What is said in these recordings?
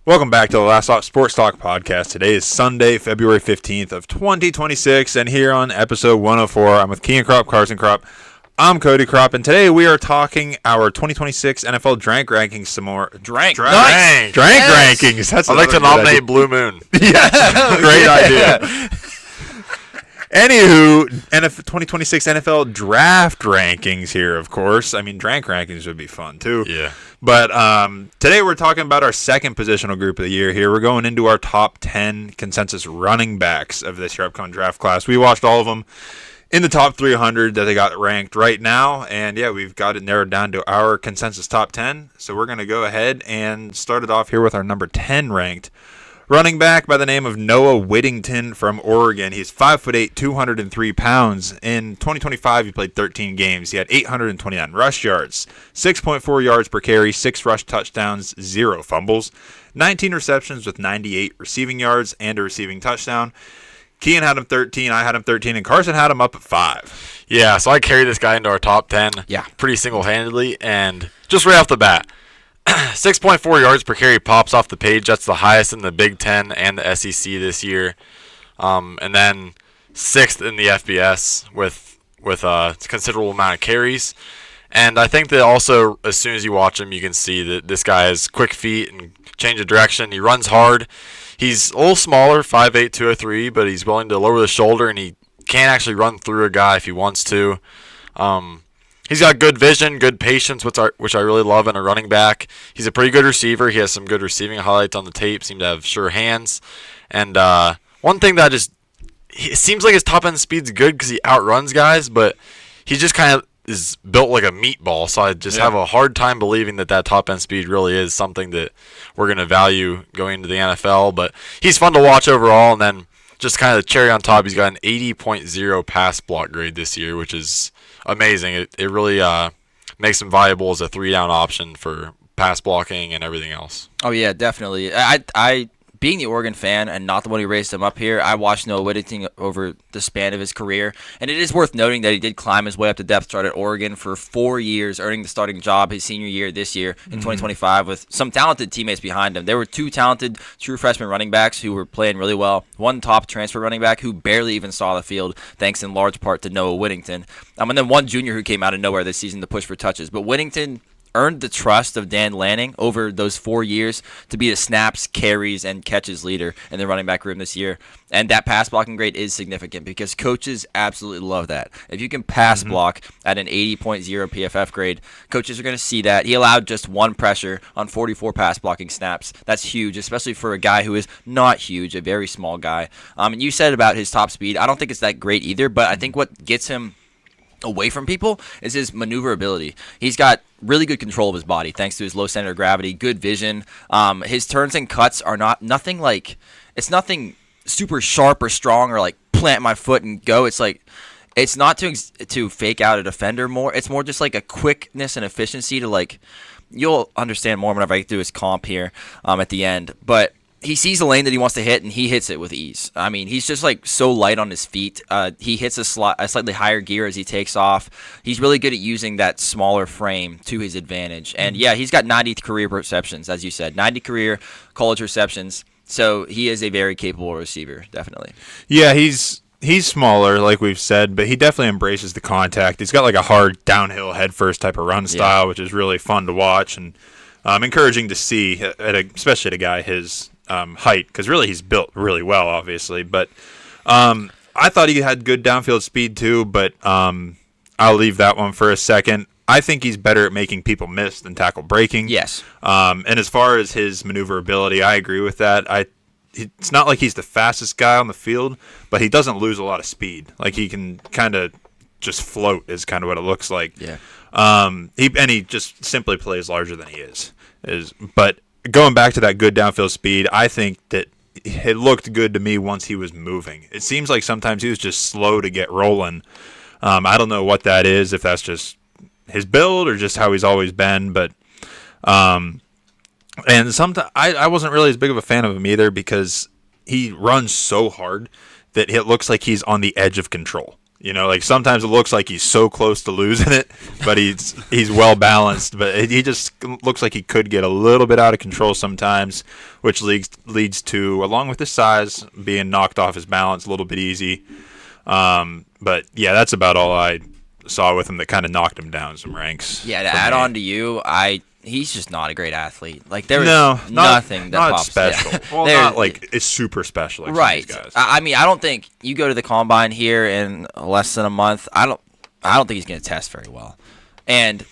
Welcome back to the Last Stop Sports Talk podcast. Today is Sunday, February 15th of 2026, and here on episode 104, I'm with Kean Kropp, Carson Kropp. I'm Cody Kropp, and today we are talking our 2026 NFL Drank Rankings some more. Drank Rankings. That's I'd like to nominate Blue Moon. Yes, great idea. Anywho, 2026 NFL Draft Rankings here, of course. I mean, Drank Rankings would be fun, too. Yeah. But today we're talking about our second positional group of the year here. We're going into our top 10 consensus running backs of this year upcoming draft class. We watched all of them in the top 300 that they got ranked right now. And, yeah, we've got it narrowed down to our consensus top 10. So we're going to go ahead and start it off here with our number 10 ranked running back by the name of Noah Whittington from Oregon. He's 5'8", 203 pounds. In 2025, he played 13 games. He had 829 rush yards, 6.4 yards per carry, 6 rush touchdowns, 0 fumbles, 19 receptions with 98 receiving yards, and a receiving touchdown. Kean had him 13, I had him 13, and Carson had him up at 5. Yeah, so I carried this guy into our top 10 pretty single-handedly, and just right off the bat, 6.4 yards per carry pops off the page. That's the highest in the Big Ten and the SEC this year. And then 6th in the FBS with a considerable amount of carries. And I think that also, as soon as you watch him, you can see that this guy has quick feet and change of direction. He runs hard. He's a little smaller, 5'8", 203, but he's willing to lower the shoulder, and he can actually run through a guy if he wants to. He's got good vision, good patience, which I really love in a running back. He's a pretty good receiver. He has some good receiving highlights on the tape. Seems to have sure hands. And one thing that it seems like his top-end speed's good because he outruns guys, but he just kind of is built like a meatball. So I just have a hard time believing that top-end speed really is something that we're going to value going into the NFL. But he's fun to watch overall. And then just kind of the cherry on top, he's got an 80.0 pass block grade this year, which is amazing. It really makes him viable as a 3-down option for pass blocking and everything else. Oh, yeah, definitely. I being the Oregon fan and not the one who raised him up here, I watched Noah Whittington over the span of his career, and it is worth noting that he did climb his way up to depth chart at Oregon for 4 years, earning the starting job his senior year this year in 2025 with some talented teammates behind him. There were 2 talented true freshman running backs who were playing really well, one top transfer running back who barely even saw the field, thanks in large part to Noah Whittington, and then one junior who came out of nowhere this season to push for touches. But Whittington earned the trust of Dan Lanning over those 4 years to be the snaps, carries, and catches leader in the running back room this year. And that pass blocking grade is significant because coaches absolutely love that. If you can pass block at an 80.0 PFF grade, coaches are going to see that. He allowed just 1 pressure on 44 pass blocking snaps. That's huge, especially for a guy who is not huge, a very small guy. And you said about his top speed, I don't think it's that great either, but I think what gets him away from people is his maneuverability. He's got really good control of his body thanks to his low center of gravity, good vision. His turns and cuts are nothing super sharp or strong or like plant my foot and go. It's like it's not to fake out a defender more. It's more just like a quickness and efficiency to like you'll understand more whenever I do his comp here at the end. But he sees a lane that he wants to hit, and he hits it with ease. I mean, he's just like so light on his feet. He hits a slightly higher gear as he takes off. He's really good at using that smaller frame to his advantage. And, yeah, he's got 90 career receptions, as you said, 90 career college receptions. So he is a very capable receiver, definitely. Yeah, he's smaller, like we've said, but he definitely embraces the contact. He's got like a hard downhill head-first type of run style, which is really fun to watch and encouraging to see, especially at a guy his height, because really he's built really well, obviously. But I thought he had good downfield speed too, but I'll leave that one for a second. I think he's better at making people miss than tackle breaking. Yes. And as far as his maneuverability, I agree with that. It's not like he's the fastest guy on the field, but he doesn't lose a lot of speed. Like he can kind of just float is kind of what it looks like. Yeah. He just simply plays larger than he is. But going back to that good downfield speed, I think that it looked good to me once he was moving. It seems like sometimes he was just slow to get rolling. I don't know what that is, if that's just his build or just how he's always been. But and sometimes I wasn't really as big of a fan of him either because he runs so hard that it looks like he's on the edge of control. Like sometimes it looks like he's so close to losing it, but he's well balanced. But he just looks like he could get a little bit out of control sometimes, which leads to, along with his size, being knocked off his balance a little bit easy. But yeah, that's about all I saw with him that kind of knocked him down some ranks. Yeah, to add on to you, he's just not a great athlete. Like there was nothing that not pops. special. Yeah. Well, not like it's super special. Like right. Guys. I mean, I don't think you go to the combine here in less than a month. I don't think he's going to test very well, and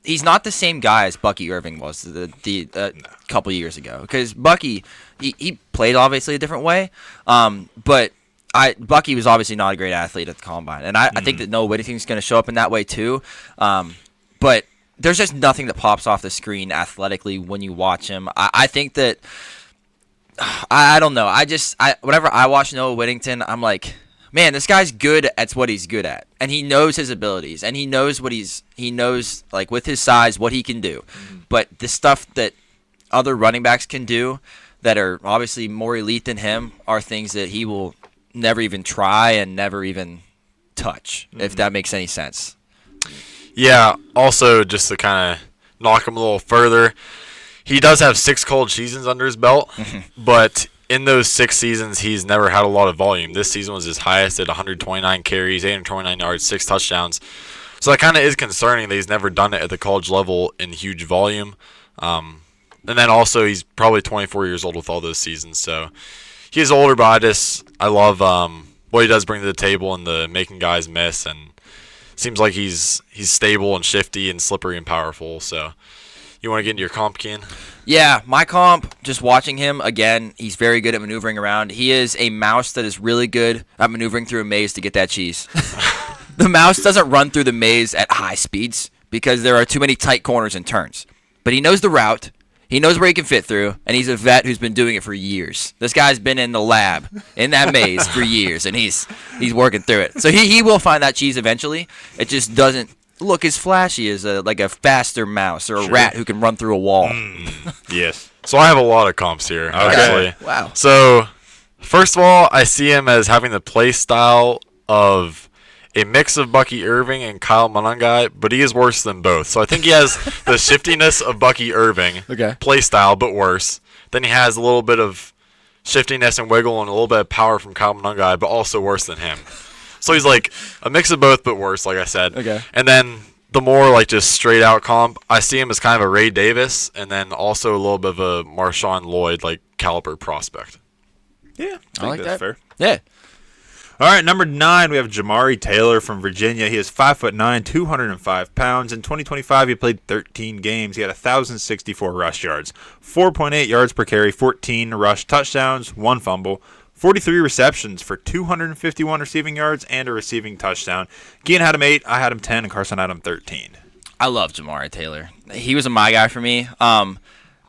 he's not the same guy as Bucky Irving was the couple years ago. Because Bucky, he played obviously a different way, but Bucky was obviously not a great athlete at the combine, and I think that Noah Whittington's going to show up in that way too. But there's just nothing that pops off the screen athletically when you watch him. I think that I don't know. Whenever I watch Noah Whittington, I'm like, man, this guy's good at what he's good at, and he knows his abilities, and he knows like with his size what he can do. But the stuff that other running backs can do that are obviously more elite than him are things that he will never even try and never even touch, if that makes any sense. Yeah, also just to kind of knock him a little further, he does have 6 college seasons under his belt, but in those 6 seasons, he's never had a lot of volume. This season was his highest at 129 carries, 829 yards, 6 touchdowns. So that kind of is concerning that he's never done it at the college level in huge volume. And then also he's probably 24 years old with all those seasons, so he's older, but I love what he does bring to the table and the making guys miss, and seems like he's stable and shifty and slippery and powerful. So you want to get into your comp, Ken? Yeah, my comp, just watching him, again, he's very good at maneuvering around. He is a mouse that is really good at maneuvering through a maze to get that cheese. The mouse doesn't run through the maze at high speeds because there are too many tight corners and turns. But he knows the route. He knows where he can fit through, and he's a vet who's been doing it for years. This guy's been in the lab, in that maze for years, and he's working through it. So he will find that cheese eventually. It just doesn't look as flashy as like a faster mouse or a rat who can run through a wall. Yes. So I have a lot of comps here, actually. Wow. So first of all, I see him as having the play style of a mix of Bucky Irving and Kyle Monangai, but he is worse than both. So I think he has the shiftiness of Bucky Irving, play style, but worse. Then he has a little bit of shiftiness and wiggle and a little bit of power from Kyle Monangai, but also worse than him. So he's like a mix of both, but worse, like I said. Okay. And then the more like just straight out comp, I see him as kind of a Ray Davis, and then also a little bit of a Marshawn Lloyd like caliber prospect. Yeah, I like that's that. fair. Yeah. All right, number 9, we have Jamari Taylor from Virginia. He is 5'9", 205 pounds. In 2025, he played 13 games. He had 1,064 rush yards, 4.8 yards per carry, 14 rush touchdowns, 1 fumble, 43 receptions for 251 receiving yards and a receiving touchdown. Gian had him 8, I had him 10, and Carson had him 13. I love Jamari Taylor. He was my guy for me. What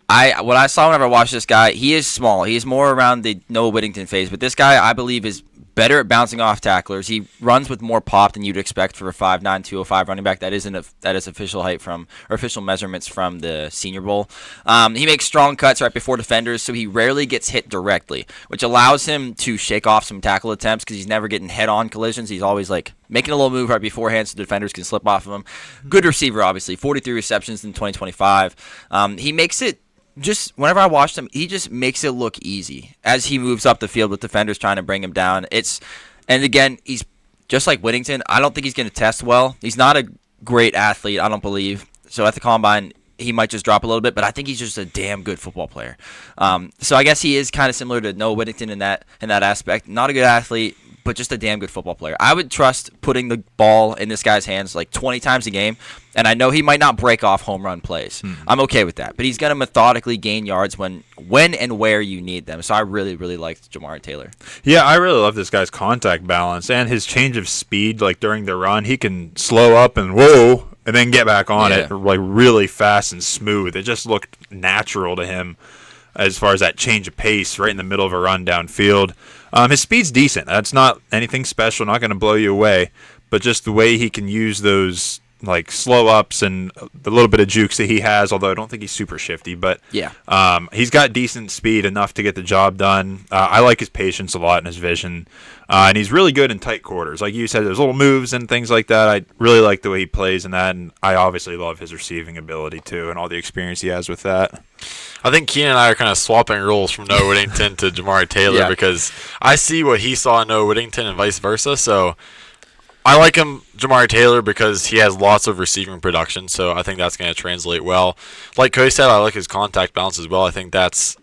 I saw whenever I watched this guy, he is small. He's more around the Noah Whittington phase, but this guy, I believe, is better at bouncing off tacklers. He runs with more pop than you'd expect for a 5'9", 205 running back. That is official height from, or official measurements from the Senior Bowl. He makes strong cuts right before defenders, so he rarely gets hit directly, which allows him to shake off some tackle attempts because he's never getting head-on collisions. He's always like making a little move right beforehand so defenders can slip off of him. Good receiver, obviously. 43 receptions in 2025. He makes it, just whenever I watched him, he just makes it look easy as he moves up the field with defenders trying to bring him down. And again, he's just like Whittington. I don't think he's going to test well. He's not a great athlete, I don't believe. So at the combine, he might just drop a little bit, but I think he's just a damn good football player. So I guess he is kind of similar to Noah Whittington in that aspect. Not a good athlete, but just a damn good football player. I would trust putting the ball in this guy's hands like 20 times a game, and I know he might not break off home run plays. I'm okay with that, but he's going to methodically gain yards when and where you need them. So I really, really liked Jamari Taylor. Yeah, I really love this guy's contact balance and his change of speed. Like during the run, he can slow up and whoa, and then get back on it like really fast and smooth. It just looked natural to him as far as that change of pace right in the middle of a run downfield. His speed's decent. That's not anything special, not going to blow you away, but just the way he can use those like slow ups and the little bit of jukes that he has, although I don't think he's super shifty, but he's got decent speed enough to get the job done. I like his patience a lot and his vision, and he's really good in tight quarters. Like you said, there's little moves and things like that. I really like the way he plays in that, and I obviously love his receiving ability too and all the experience he has with that. I think Keenan and I are kind of swapping roles from Noah Whittington to Jamari Taylor because I see what he saw in Noah Whittington and vice versa, so I like Jamari Taylor, because he has lots of receiving production, so I think that's going to translate well. Like Cody said, I like his contact balance as well. I think that's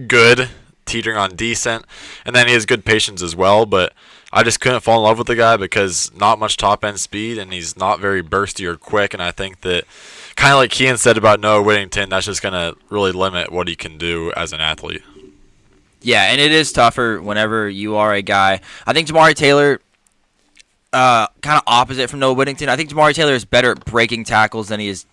good, teetering on decent, and then he has good patience as well, but I just couldn't fall in love with the guy because not much top-end speed, and he's not very bursty or quick, and I think that, kind of like Kean said about Noah Whittington, that's just going to really limit what he can do as an athlete. Yeah, and it is tougher whenever you are a guy. I think Jamari Taylor, kind of opposite from Noah Whittington. I think Jamari Taylor is better at breaking tackles than he is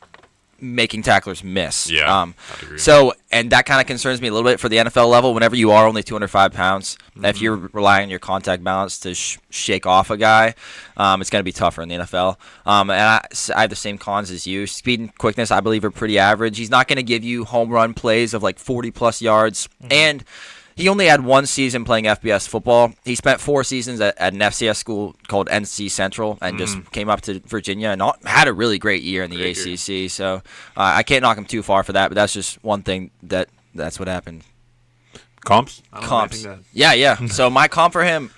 making tacklers miss. Yeah, I'd agree. So, and that kind of concerns me a little bit for the NFL level. Whenever you are only 205 pounds, if you're relying on your contact balance to shake off a guy, it's going to be tougher in the NFL. And I have the same cons as you. Speed and quickness, I believe, are pretty average. He's not going to give you home run plays of like 40-plus yards. And he only had one season playing FBS football. He spent 4 seasons at an FCS school called NC Central and just came up to Virginia and had a really great year in the ACC. So I can't knock him too far for that, but that's just one thing that's what happened. Comps? Comps. Yeah. So my comp for him,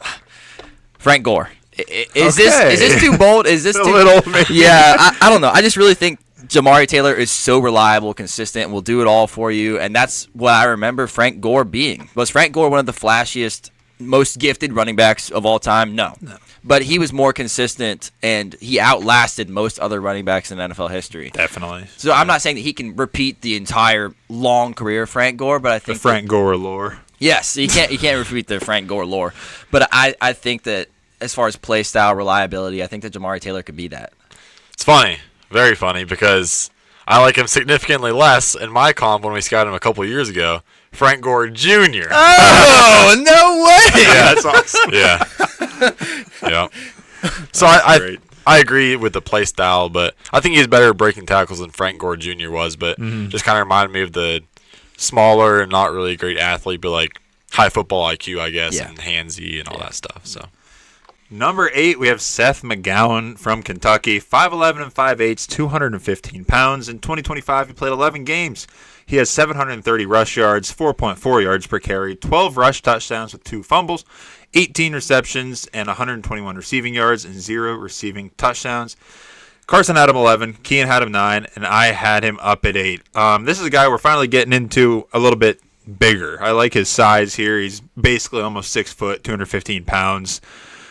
Frank Gore. Is this too bold? Is this too little? Maybe. Yeah, I don't know. I just really think Jamari Taylor is so reliable, consistent, will do it all for you, and that's what I remember Frank Gore being. Was Frank Gore one of the flashiest, most gifted running backs of all time? No. But he was more consistent, and he outlasted most other running backs in NFL history. Definitely. So I'm not saying that he can repeat the entire long career of Frank Gore, but I think the Frank Gore lore. Yes, he can't repeat the Frank Gore lore. But I think that as far as play style, reliability, I think that Jamari Taylor could be that. It's funny. Very funny, because I like him significantly less in my comp when we scouted him a couple years ago. Frank Gore Jr. Oh, no way! Yeah, that's awesome. Yeah. So I agree with the play style, but I think he's better at breaking tackles than Frank Gore Jr. was, but just kind of reminded me of the smaller and not really great athlete, but like high football IQ, I guess, and handsy and all that stuff. So. Number 8, we have Seth McGowan from Kentucky, 5'11 and 5'8", 215 pounds. In 2025, he played 11 games. He has 730 rush yards, 4.4 yards per carry, 12 rush touchdowns with 2 fumbles, 18 receptions, and 121 receiving yards and 0 receiving touchdowns. Carson had him 11, Kean had him 9, and I had him up at 8. This is a guy we're finally getting into a little bit bigger. I like his size here. He's basically almost 6 foot, 215 pounds.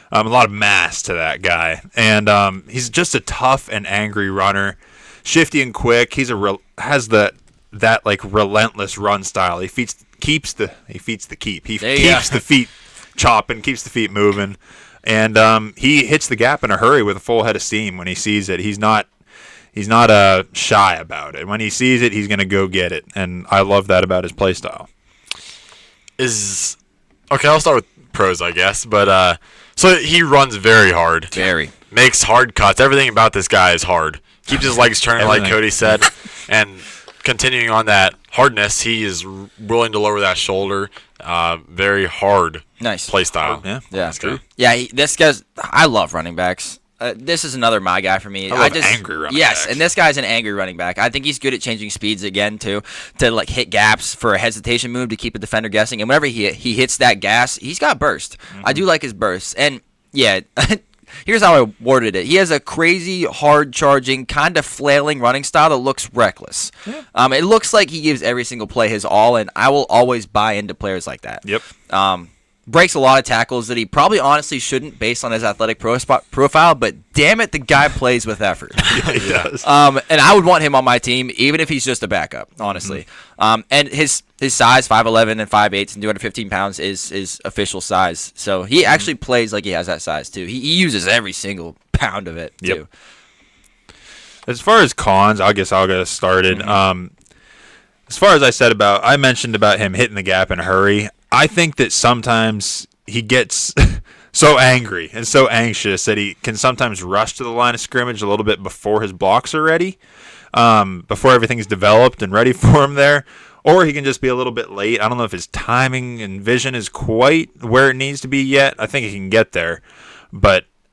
A lot of mass to that guy, and he's just a tough and angry runner, shifty and quick. He's has that like relentless run style. He keeps the feet chopping, keeps the feet moving, and he hits the gap in a hurry with a full head of steam when he sees it. He's not shy about it. When he sees it, he's gonna go get it, and I love that about his play style. Okay, I'll start with pros, I guess, but. So he runs very hard. Very. Makes hard cuts. Everything about this guy is hard. Keeps his legs turning like Cody said. And continuing on that hardness, he is willing to lower that shoulder. Very hard play style. Yeah, that's true. Yeah, this guy's – I love running backs. This is another my guy for me. I love angry running backs. Yes, and this guy's an angry running back. I think he's good at changing speeds again, too, to like hit gaps for a hesitation move to keep a defender guessing. And whenever he hits that gas, he's got burst. I do like his burst. And, yeah, here's how I worded it. He has a crazy, hard-charging, kind of flailing running style that looks reckless. Yeah. It looks like he gives every single play his all, and I will always buy into players like that. Yep. Breaks a lot of tackles that he probably honestly shouldn't based on his athletic profile, but damn it, the guy plays with effort. Yeah, he does. And I would want him on my team, even if he's just a backup, honestly. And his size, 5'11 and 5'8", and 215 pounds, is official size. So he actually plays like he has that size, too. He uses every single pound of it, too. As far as cons, I guess I'll get us started. As far as I mentioned about him hitting the gap in a hurry, I think that sometimes he gets so angry and so anxious that he can sometimes rush to the line of scrimmage a little bit before his blocks are ready, before everything's developed and ready for him there. Or he can just be a little bit late. I don't know if his timing and vision is quite where it needs to be yet. I think he can get there.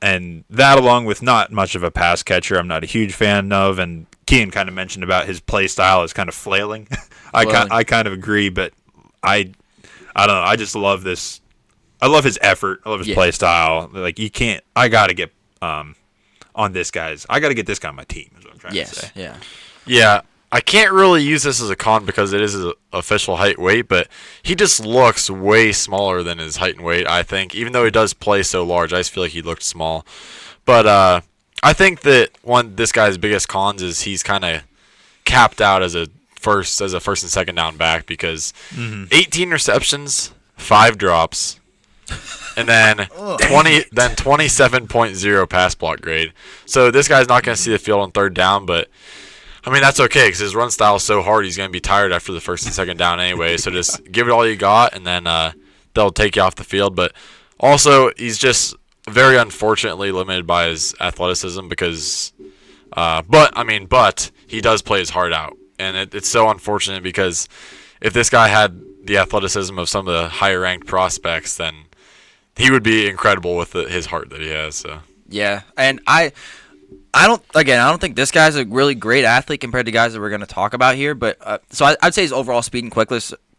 And that along with not much of a pass catcher, I'm not a huge fan of. And Kean kind of mentioned about his play style is kind of flailing. I kind of agree, but I don't know. I just love this. I love his effort. I love his play style. Like, I got to get on this guy's. I got to get this guy on my team is what I'm trying to say. Yeah. Yeah. I can't really use this as a con because it is his official height weight, but he just looks way smaller than his height and weight, I think. Even though he does play so large, I just feel like he looked small. But I think that this guy's biggest cons is he's kind of capped out as a first and second down back because 18 receptions, 5 drops, and then 27.0 pass block grade. So this guy's not going to see the field on third down, but I mean, that's okay because his run style is so hard he's going to be tired after the first and second down anyway. So just give it all you got, and then they'll take you off the field. But also, he's just very unfortunately limited by his athleticism because but he does play his heart out. And it's so unfortunate because if this guy had the athleticism of some of the higher-ranked prospects, then he would be incredible with his heart that he has. So. Yeah, and I don't think this guy's a really great athlete compared to guys that we're going to talk about here. But so I'd say his overall speed and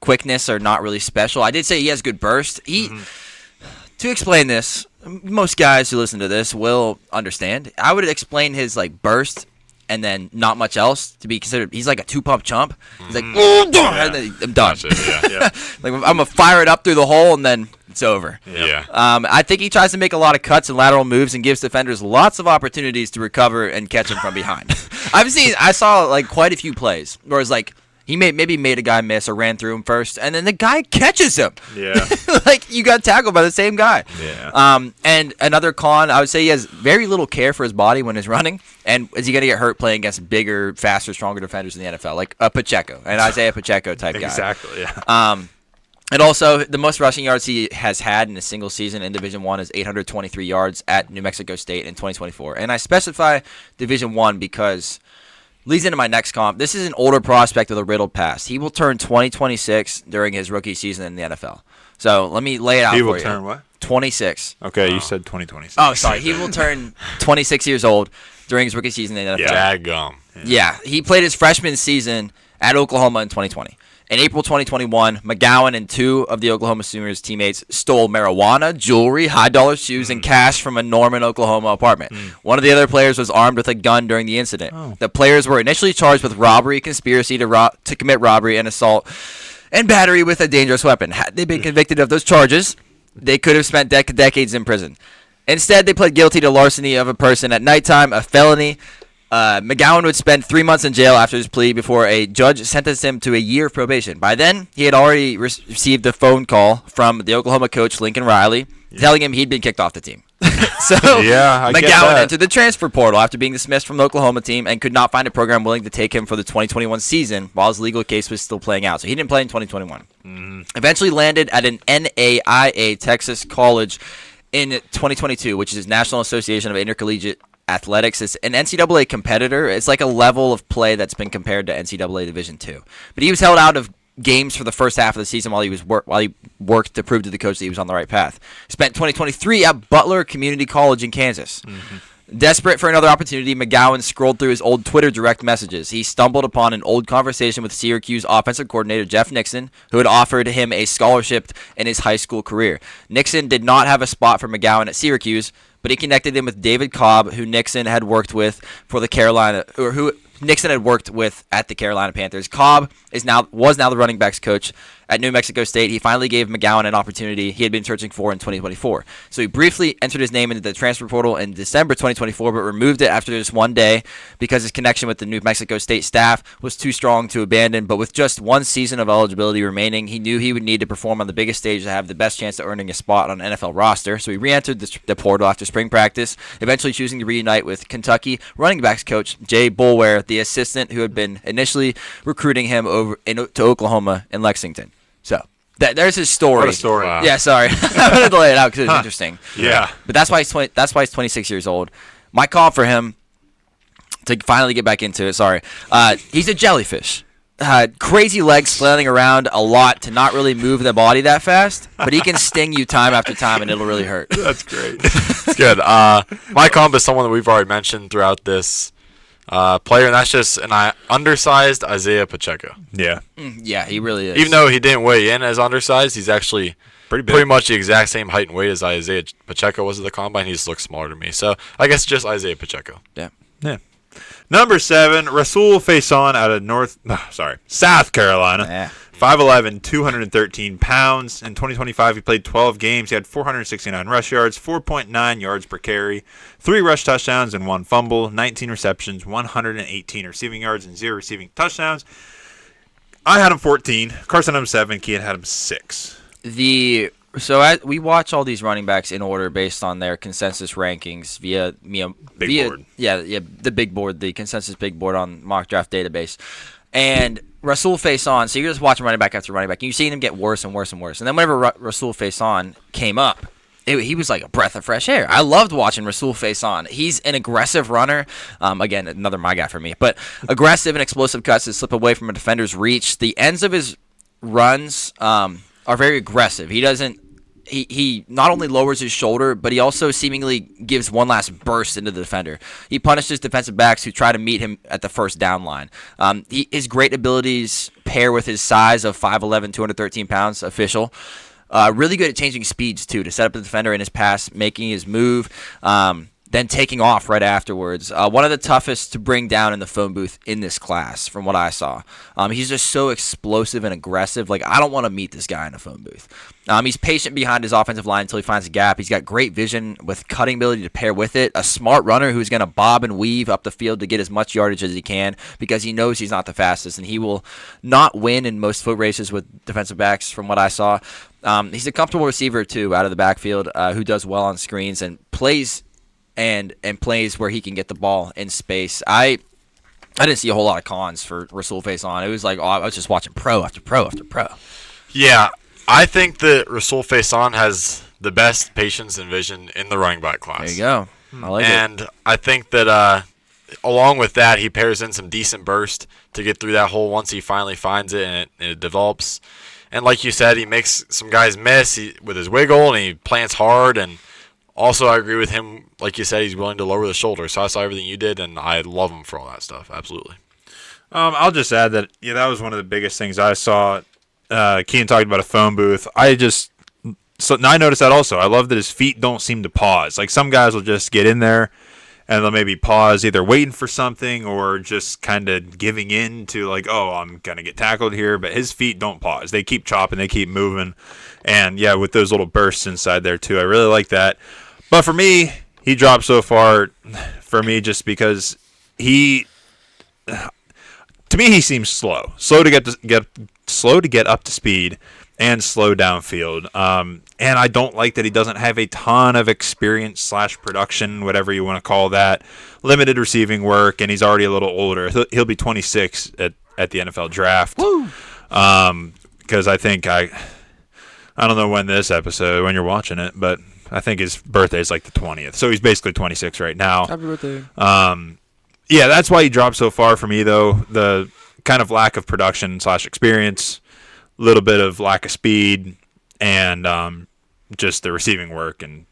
quickness are not really special. I did say he has good burst. To explain this, most guys who listen to this will understand. I would explain his burst and then not much else to be considered. He's like a 2-pump chump. He's like, and then I'm done. Gotcha, yeah. Like I'm gonna fire it up through the hole and then it's over. Yeah. I think he tries to make a lot of cuts and lateral moves and gives defenders lots of opportunities to recover and catch him from behind. I saw quite a few plays where it's like he maybe made a guy miss or ran through him first, and then the guy catches him. Yeah. You got tackled by the same guy. Yeah. And another con, I would say he has very little care for his body when he's running, and is he going to get hurt playing against bigger, faster, stronger defenders in the NFL, like a Pacheco, an Isaiah Pacheco type guy. Exactly, yeah. And also, the most rushing yards he has had in a single season in Division I is 823 yards at New Mexico State in 2024. And I specify Division I because leads into my next comp. This is an older prospect with a riddled past. He will turn 26 during his rookie season in the NFL. So let me lay it out for you. He will turn what? 26. Okay, you said 2026. Oh, sorry. He will turn 26 years old during his rookie season in the NFL. Daggum. Yeah, he played his freshman season at Oklahoma in 2020. In April 2021, McGowan and 2 of the Oklahoma Sooners teammates stole marijuana, jewelry, high-dollar shoes, and cash from a Norman, Oklahoma apartment. One of the other players was armed with a gun during the incident. The players were initially charged with robbery, conspiracy to commit robbery, and assault, and battery with a dangerous weapon. Had they been convicted of those charges, they could have spent decades in prison. Instead, they pled guilty to larceny of a person at nighttime, a felony. McGowan would spend 3 months in jail after his plea before a judge sentenced him to a year of probation. By then, he had already received a phone call from the Oklahoma coach, Lincoln Riley, telling him he'd been kicked off the team. So McGowan entered the transfer portal after being dismissed from the Oklahoma team and could not find a program willing to take him for the 2021 season while his legal case was still playing out. So he didn't play in 2021. Eventually landed at an NAIA Texas college in 2022, which is his National Association of Intercollegiate Athletics. Is an NCAA competitor. It's like a level of play that's been compared to NCAA Division II. But he was held out of games for the first half of the season while he worked to prove to the coach that he was on the right path. Spent 2023 at Butler Community College in Kansas. Desperate for another opportunity, McGowan scrolled through his old Twitter direct messages. He stumbled upon an old conversation with Syracuse offensive coordinator Jeff Nixon, who had offered him a scholarship in his high school career. Nixon did not have a spot for McGowan at Syracuse, but he connected him with David Cobb, who Nixon had worked with Nixon had worked with at the Carolina Panthers. Cobb was now the running backs coach at New Mexico State. He finally gave McGowan an opportunity he had been searching for in 2024. So he briefly entered his name into the transfer portal in December 2024, but removed it after just one day because his connection with the New Mexico State staff was too strong to abandon. But with just one season of eligibility remaining, he knew he would need to perform on the biggest stage to have the best chance of earning a spot on an NFL roster. So he re-entered the portal after spring practice, eventually choosing to reunite with Kentucky running backs coach Jay Boulware, the assistant who had been initially recruiting him over to Oklahoma and Lexington. So There's his story. What a story. Wow. Yeah, sorry. I'm going to lay it out because it was interesting. Yeah. But that's why he's 26 years old. My call for him, to finally get back into it, sorry. He's a jellyfish. Crazy legs flailing around a lot to not really move the body that fast, but he can sting you time after time and it'll really hurt. That's great. It's good. My comp is someone that we've already mentioned throughout this player, and that's just an undersized Isaiah Pacheco. Yeah. Yeah, he really is. Even though he didn't weigh in as undersized, he's actually pretty much the exact same height and weight as Isaiah Pacheco was at the combine. He just looks smaller to me. So I guess just Isaiah Pacheco. Yeah. Yeah. Number 7, Rasul Faison out of South Carolina. Yeah. 5'11", 213 pounds. In 2025, he played 12 games. He had 469 rush yards, 4.9 yards per carry, 3 rush touchdowns, and 1 fumble, 19 receptions, 118 receiving yards, and 0 receiving touchdowns. I had him 14. Carson had him 7. Kean had him 6. We watch all these running backs in order based on their consensus rankings via board. Yeah, the big board, the consensus big board on Mock Draft Database. And Rasul Faison, so you're just watching running back after running back, and you're seeing him get worse and worse and worse. And then whenever Rasul Faison came up, he was like a breath of fresh air. I loved watching Rasul Faison. He's an aggressive runner. Again, another my guy for me. But aggressive and explosive cuts that slip away from a defender's reach. The ends of his runs are very aggressive. He not only lowers his shoulder, but he also seemingly gives one last burst into the defender. He punishes defensive backs who try to meet him at the first down line. His great abilities pair with his size of 5'11", 213 pounds, official. Really good at changing speeds, too, to set up the defender in his pass, making his move, then taking off right afterwards. One of the toughest to bring down in the phone booth in this class, from what I saw. He's just so explosive and aggressive. Like, I don't want to meet this guy in a phone booth. He's patient behind his offensive line until he finds a gap. He's got great vision with cutting ability to pair with it. A smart runner who's going to bob and weave up the field to get as much yardage as he can because he knows he's not the fastest, and he will not win in most foot races with defensive backs, from what I saw. He's a comfortable receiver, too, out of the backfield who does well on screens and plays and plays where he can get the ball in space. I didn't see a whole lot of cons for Rasul Faison. It was like, I was just watching pro after pro after pro. Yeah, I think that Rasul Faison has the best patience and vision in the running back class. There you go. I like it. And I think that along with that, he pairs in some decent burst to get through that hole once he finally finds it and it develops. And like you said, he makes some guys miss with his wiggle, and he plants hard. And also, I agree with him. Like you said, he's willing to lower the shoulder. So I saw everything you did, and I love him for all that stuff. Absolutely. I'll just add that that was one of the biggest things I saw. Kean talked about a phone booth. I noticed that also. I love that his feet don't seem to pause. Like, some guys will just get in there and they'll maybe pause, either waiting for something or just kind of giving in to, like, oh, I'm going to get tackled here. But his feet don't pause. They keep chopping. They keep moving. And, yeah, with those little bursts inside there, too. I really like that. But for me, he dropped so far for me just because he seems slow. Slow to get up to speed and slow downfield. And I don't like that he doesn't have a ton of experience / production, whatever you want to call that. Limited receiving work, and he's already a little older. He'll be 26 at the NFL draft. Woo! Because I think I don't know when you're watching it, but I think his birthday is like the 20th. So he's basically 26 right now. Happy birthday. Yeah, that's why he dropped so far for me, though. The kind of lack of production / experience, a little bit of lack of speed, and just the receiving work, and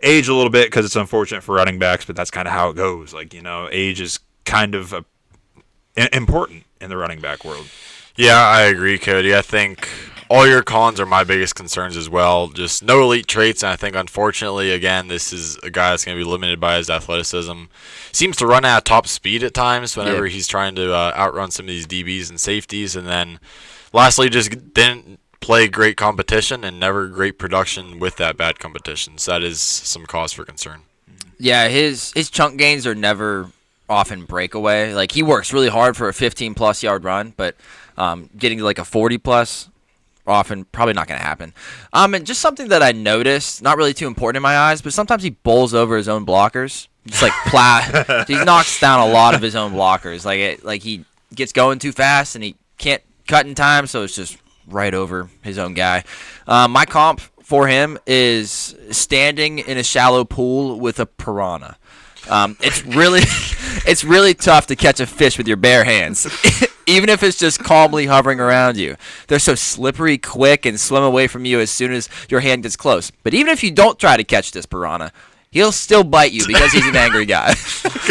age a little bit because it's unfortunate for running backs, but that's kind of how it goes. Like, age is kind of important in the running back world. Yeah, I agree, Cody. I think all your cons are my biggest concerns as well. Just no elite traits, and I think, unfortunately, again, this is a guy that's going to be limited by his athleticism. Seems to run at top speed at times whenever he's trying to outrun some of these DBs and safeties. And then, lastly, just didn't play great competition and never great production with that bad competition. So that is some cause for concern. Yeah, his chunk gains are never often breakaway. Like, he works really hard for a 15-plus yard run, but getting to like a 40-plus, often probably not going to happen. And just something that I noticed, not really too important in my eyes, but sometimes he bowls over his own blockers. Just like he knocks down a lot of his own blockers. Like he gets going too fast and he can't cut in time, so it's just right over his own guy. My comp for him is standing in a shallow pool with a piranha. It's really tough to catch a fish with your bare hands, even if it's just calmly hovering around you. They're so slippery, quick, and swim away from you as soon as your hand gets close. But even if you don't try to catch this piranha, he'll still bite you because he's an angry guy.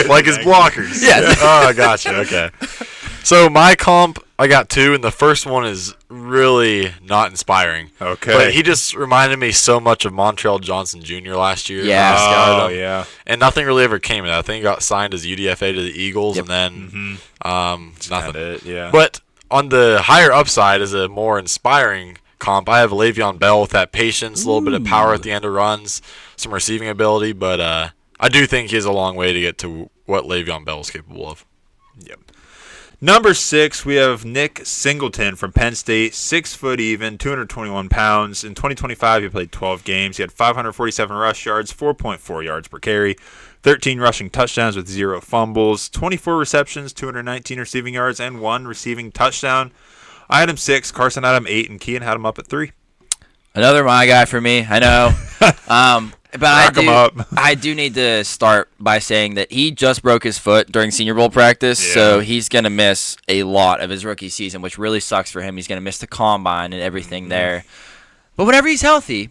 Like his blockers. Yeah. Oh, I gotcha. Okay. So my comp, I got 2, and the first one is really not inspiring. Okay. But he just reminded me so much of Montreal Johnson Jr. last year. Yeah. Oh, yeah. And nothing really ever came of that. I think he got signed as UDFA to the Eagles, Yep. and then nothing. Kinda it, yeah. But on the higher upside, as a more inspiring comp, I have Le'Veon Bell with that patience, a little bit of power at the end of runs, some receiving ability, but I do think he has a long way to get to what Le'Veon Bell is capable of. Yep. Number 6, we have Nick Singleton from Penn State, 6 foot even, 221 pounds. In 2025, he played 12 games. He had 547 rush yards, 4.4 yards per carry, 13 rushing touchdowns with 0 fumbles, 24 receptions, 219 receiving yards, and 1 receiving touchdown. I had him 6, Carson had him 8, and Kean had him up at 3. Another my guy for me. I know. But I do need to start by saying that he just broke his foot during Senior Bowl practice, so he's going to miss a lot of his rookie season, which really sucks for him. He's going to miss the combine and everything there. But whenever he's healthy,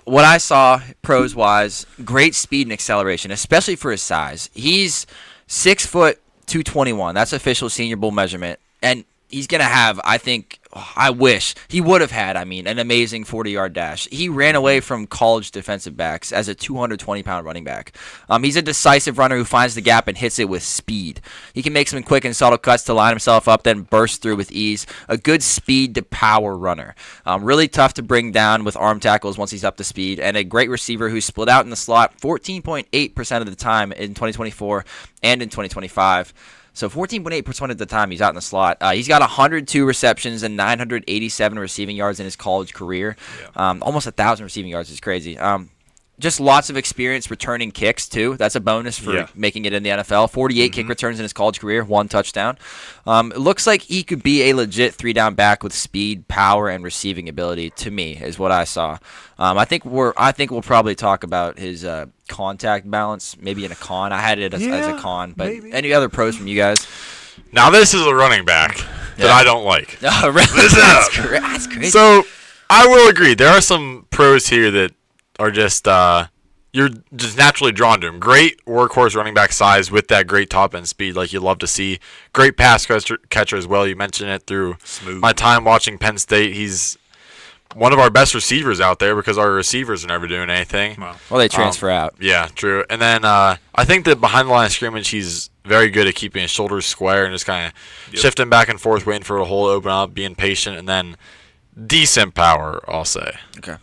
what I saw pros-wise, great speed and acceleration, especially for his size. He's 6 foot 221. That's official Senior Bowl measurement. And he's going to have, I wish he would have had, an amazing 40-yard dash. He ran away from college defensive backs as a 220-pound running back. He's a decisive runner who finds the gap and hits it with speed. He can make some quick and subtle cuts to line himself up, then burst through with ease. A good speed-to-power runner. Really tough to bring down with arm tackles once he's up to speed, and a great receiver who split out in the slot 14.8% of the time in 2024 and in 2025. So 14.8% of the time he's out in the slot. He's got 102 receptions and 987 receiving yards in his college career. Yeah. Almost 1,000 receiving yards is crazy. Just lots of experience returning kicks, too. That's a bonus for making it in the NFL. 48 kick returns in his college career, 1 touchdown. It looks like he could be a legit 3-down back with speed, power, and receiving ability, to me, is what I saw. I think we'll probably talk about his contact balance, maybe in a con. I had it as a con, but maybe. Any other pros from you guys? Now this is a running back that I don't like. Oh, really? That's crazy. So I will agree. There are some pros here that are just you're just naturally drawn to him. Great workhorse running back size with that great top end speed, like you love to see. Great pass catcher as well. You mentioned it through my time watching Penn State. He's one of our best receivers out there because our receivers are never doing anything. Well, they transfer out. Yeah, true. And then I think that behind the line of scrimmage, he's very good at keeping his shoulders square and just kind of shifting back and forth, waiting for a hole to open up, being patient, and then decent power, I'll say. Okay.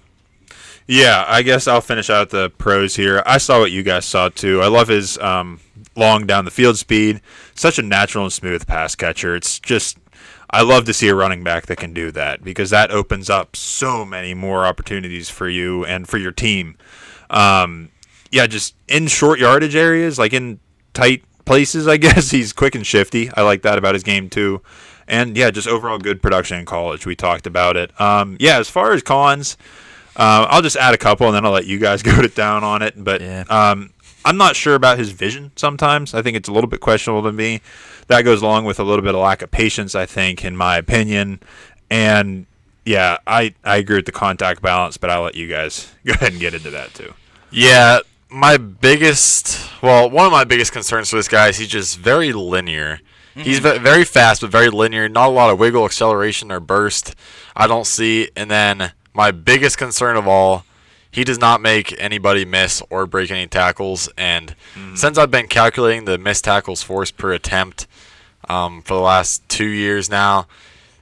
Yeah, I guess I'll finish out the pros here. I saw what you guys saw, too. I love his long down the field speed. Such a natural and smooth pass catcher. It's just, I love to see a running back that can do that because that opens up so many more opportunities for you and for your team. Just in short yardage areas, like in tight places, I guess. He's quick and shifty. I like that about his game, too. And, just overall good production in college. We talked about it. As far as cons, I'll just add a couple, and then I'll let you guys go down on it. But I'm not sure about his vision sometimes. I think it's a little bit questionable to me. That goes along with a little bit of lack of patience, I think, in my opinion. And, I agree with the contact balance, but I'll let you guys go ahead and get into that, too. Yeah, one of my biggest concerns for this guy is he's just very linear. Mm-hmm. He's very fast, but very linear. Not a lot of wiggle, acceleration, or burst I don't see. And then my biggest concern of all, he does not make anybody miss or break any tackles. And since I've been calculating the missed tackles forced per attempt for the last 2 years now,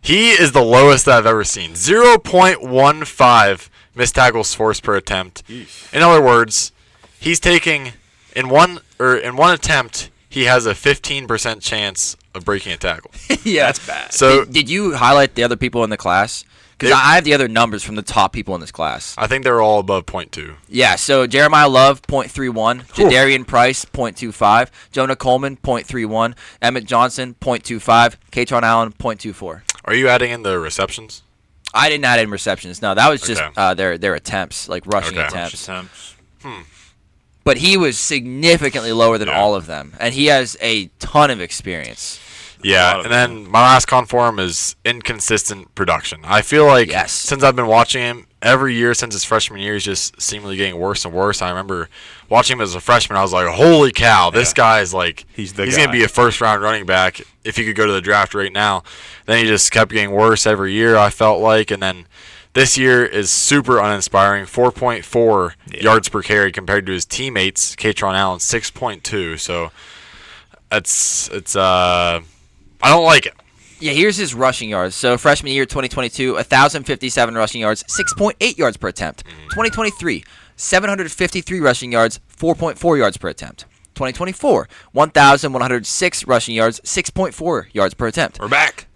he is the lowest that I've ever seen. 0.15 missed tackles forced per attempt. Yeesh. In other words, he's taking in one attempt, he has a 15% chance of breaking a tackle. Yeah, that's bad. So did you highlight the other people in the class? Because I have the other numbers from the top people in this class. I think they're all above 0.2. Yeah, so Jeremiah Love, 0.31. Jadarian Price, 0.25. Jonah Coleman, 0.31. Emmett Johnson, 0.25. Katron Allen, 0.24. Are you adding in the receptions? I didn't add in receptions. No, that was just Okay. their attempts, like rushing Okay. attempts. But he was significantly lower than all of them, and he has a ton of experience. Yeah, and then my last con for him is inconsistent production. I feel like Yes. since I've been watching him, every year since his freshman year, he's just seemingly getting worse and worse. I remember watching him as a freshman. I was like, holy cow, this guy is like, He's going guy. to be a first-round running back if he could go to the draft right now. Then he just kept getting worse every year, I felt like, and then this year is super uninspiring. 4.4 yards per carry compared to his teammates, Katron Allen, 6.2. So it's I don't like it. Yeah, here's his rushing yards. So freshman year 2022, 1,057 rushing yards, 6.8 yards per attempt. 2023, 753 rushing yards, 4.4 yards per attempt. 2024, 1,106 rushing yards, 6.4 yards per attempt. We're back.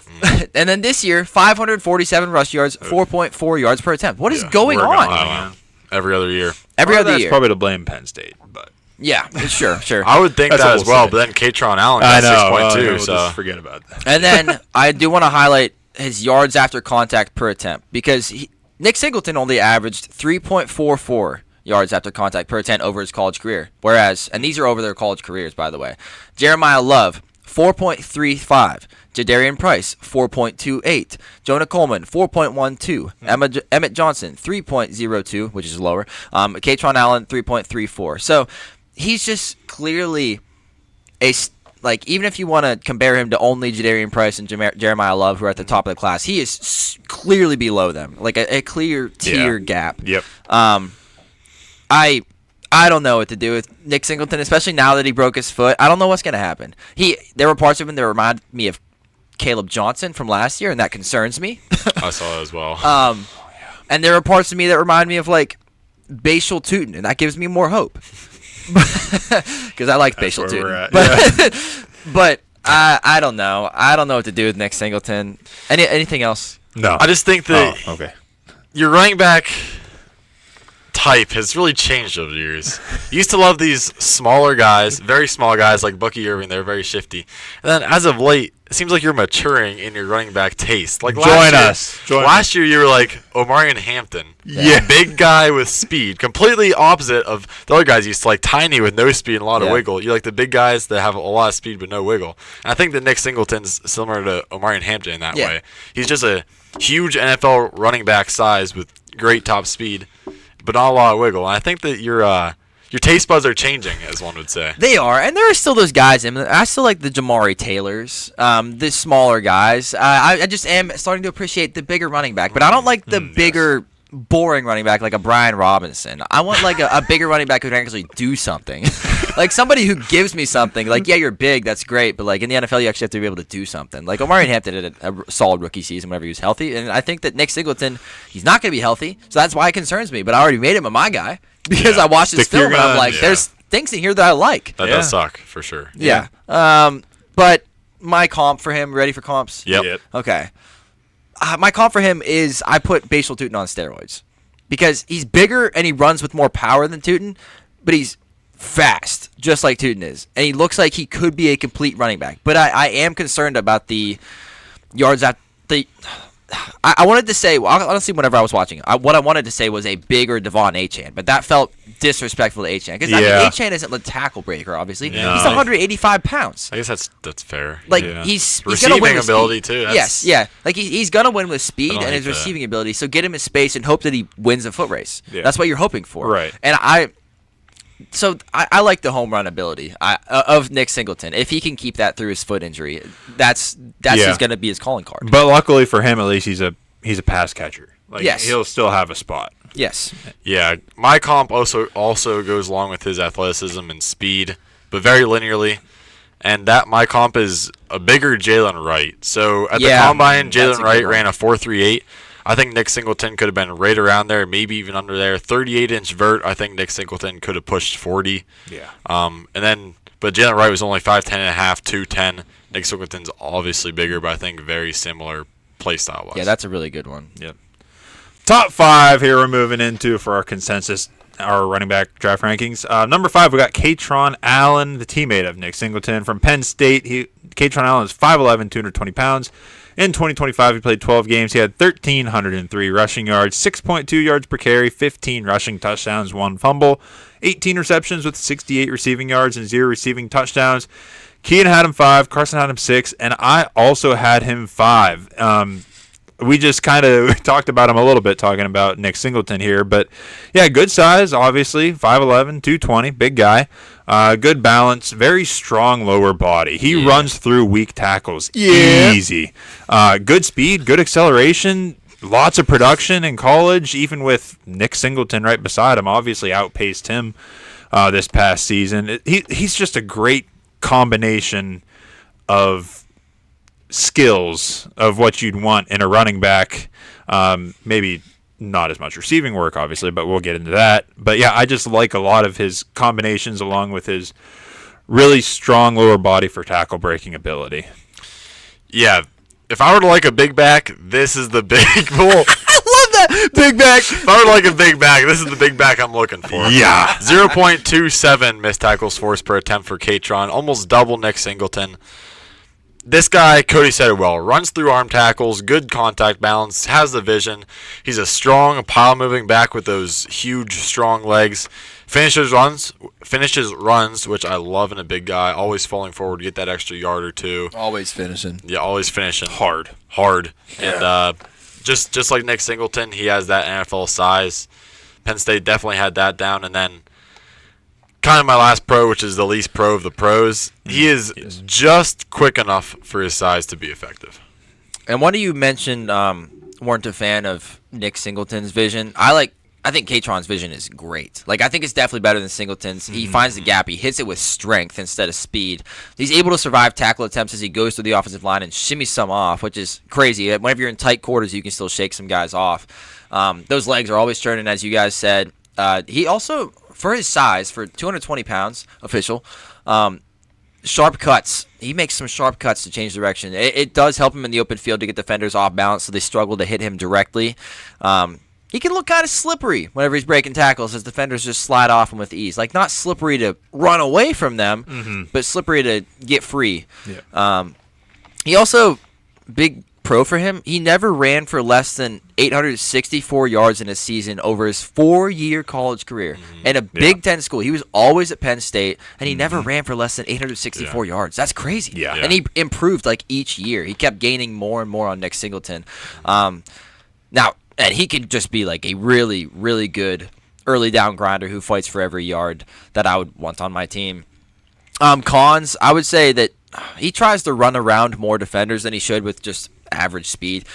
And then this year, 547 rush yards, 4.4 yards per attempt. What is going We're on? gone. Every other year. Every other That's year. probably to blame Penn State, but Yeah, sure. I would think That's that what as we'll well, say. but then Katron Allen I got know. 6.2. We'll So just forget about that. And then I do want to highlight his yards after contact per attempt because Nick Singleton only averaged 3.44 yards after contact per attempt over his college career. Whereas, and these are over their college careers, by the way, Jeremiah Love, 4.35. Jadarian Price, 4.28. Jonah Coleman, 4.12. Emmett Johnson, 3.02, which is lower. Katron Allen, 3.34. So he's just clearly even if you want to compare him to only Jadarian Price and Jeremiah Love, who are at the top of the class, he is clearly below them, like a clear tier gap. Yep. I don't know what to do with Nick Singleton, especially now that he broke his foot. I don't know what's going to happen. There were parts of him that remind me of Caleb Johnson from last year, and that concerns me. I saw that as well. And there are parts of me that remind me of like Bashal Tootin, and that gives me more hope. Because I like Bashal where we're Tootin. at, But I don't know. I don't know what to do with Nick Singleton. Anything else? No. I just think that okay. your running back type has really changed over the years. You used to love these smaller guys, very small guys like Bucky Irving. They're very shifty. And then as of late, it seems like you're maturing in your running back taste. Like last year you were like Omarion Hampton. Yeah. Big guy with speed. Completely opposite of the other guys you used to like, tiny with no speed and a lot of wiggle. You like the big guys that have a lot of speed but no wiggle. And I think that Nick Singleton's similar to Omarion Hampton in that way. He's just a huge NFL running back size with great top speed, but not a lot of wiggle. And I think that your taste buds are changing, as one would say. They are, and there are still those guys. I still like the Jamari Taylors, the smaller guys. I just am starting to appreciate the bigger running back, but I don't like the bigger, boring running back like a Brian Robinson. I want like a bigger running back who can actually do something, like somebody who gives me something. Like, yeah, you're big, that's great, but like in the NFL, you actually have to be able to do something. Like Omarion Hampton did a solid rookie season whenever he was healthy, and I think that Nick Singleton, he's not going to be healthy, so that's why it concerns me. But I already made him my guy. Because I watched his film and I'm like, there's things in here that I like. That does suck, for sure. Yeah. But my comp for him, ready for comps? Yep. Okay. My comp for him is I put Bashal Tootin on steroids. Because he's bigger and he runs with more power than Tootin, but he's fast, just like Tootin is. And he looks like he could be a complete running back. But I am concerned about the yards at the... I wanted to say, honestly, whenever I was watching, what I wanted to say was a bigger Devon Achane, but that felt disrespectful to Achane. Because Achane isn't a tackle breaker, obviously. Yeah. He's 185 pounds. I guess that's fair. Like, he's receiving gonna win with ability, speed. too. Yes, yeah. Like, he's going to win with speed and his hate that. receiving ability, so get him his space and hope that he wins a foot race. Yeah. That's what you're hoping for. Right. And I like the home run ability of Nick Singleton. If he can keep that through his foot injury, that's just going to be his calling card. But luckily for him, at least he's a pass catcher. Like, Yes. he'll still have a spot. Yes. Yeah, my comp also goes along with his athleticism and speed, but very linearly. And that my comp is a bigger Jalen Wright. So at the combine, that's Jalen a Wright good ran a 4.38. I think Nick Singleton could have been right around there, maybe even under there. 38-inch vert. I think Nick Singleton could have pushed 40. Yeah. But Jalen Wright was only 5'10 and a half, 210. Nick Singleton's obviously bigger, but I think very similar play style wise. Yeah, that's a really good one. Yep. Top 5 here we're moving into for our consensus, our running back draft rankings. Number 5, we got Katron Allen, the teammate of Nick Singleton from Penn State. Katron Allen is 5'11", 220 pounds. In 2025, he played 12 games. He had 1,303 rushing yards, 6.2 yards per carry, 15 rushing touchdowns, 1 fumble, 18 receptions with 68 receiving yards and 0 receiving touchdowns. Keaton had him 5, Carson had him 6, and I also had him 5. We just kind of talked about him a little bit, talking about Nick Singleton here. But, yeah, good size, obviously, 5'11", 220, big guy. Good balance, very strong lower body. He runs through weak tackles easy. Good speed, good acceleration, lots of production in college, even with Nick Singleton right beside him. Obviously outpaced him this past season. He's just a great combination of skills of what you'd want in a running back. Maybe not as much receiving work, obviously, but we'll get into that. But yeah, I just like a lot of his combinations along with his really strong lower body for tackle breaking ability. Yeah, if I were to like a big back, this is the big bull. I love that big back. If I were to like a big back, this is the big back I'm looking for. Yeah. 0.27 missed tackles forced per attempt for Catron, almost double Nick Singleton. This guy, Cody said it well, runs through arm tackles, good contact balance, has the vision. He's a strong, pile-moving back with those huge, strong legs. Finishes runs, which I love in a big guy. Always falling forward to get that extra yard or two. Always finishing. Yeah, always finishing. Hard. Yeah. And just like Nick Singleton, he has that NFL size. Penn State definitely had that down. And then kind of my last pro, which is the least pro of the pros. He is just quick enough for his size to be effective. And one of you mentioned weren't a fan of Nick Singleton's vision. I think Catron's vision is great. Like, I think it's definitely better than Singleton's. He finds the gap. He hits it with strength instead of speed. He's able to survive tackle attempts as he goes through the offensive line and shimmy some off, which is crazy. Whenever you're in tight quarters, you can still shake some guys off. Those legs are always turning, as you guys said. He also, for his size, for 220 pounds, official, sharp cuts. He makes some sharp cuts to change direction. It does help him in the open field to get defenders off balance so they struggle to hit him directly. He can look kind of slippery whenever he's breaking tackles as defenders just slide off him with ease. Like, not slippery to run away from them, but slippery to get free. Yeah. He also, big pro for him, he never ran for less than 864 yards in a season over his 4-year college career. In a Big Ten school, he was always at Penn State, and he never ran for less than 864 yards. That's crazy. Yeah. And he improved, like, each year. He kept gaining more and more on Nick Singleton. Now, and he can just be like a really, really good early down grinder who fights for every yard that I would want on my team. Cons, I would say that he tries to run around more defenders than he should with just average speed.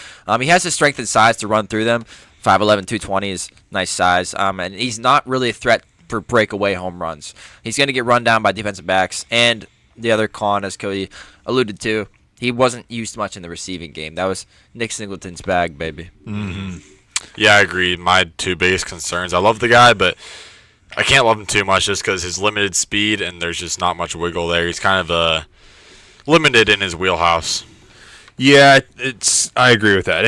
He has the strength and size to run through them. 5'11", 220 is nice size. And he's not really a threat for breakaway home runs. He's going to get run down by defensive backs. And the other con, as Cody alluded to, he wasn't used much in the receiving game. That was Nick Singleton's bag, baby. Yeah, I agree. My two biggest concerns. I love the guy, but I can't love him too much just because his limited speed and there's just not much wiggle there. He's kind of limited in his wheelhouse. Yeah, I agree with that.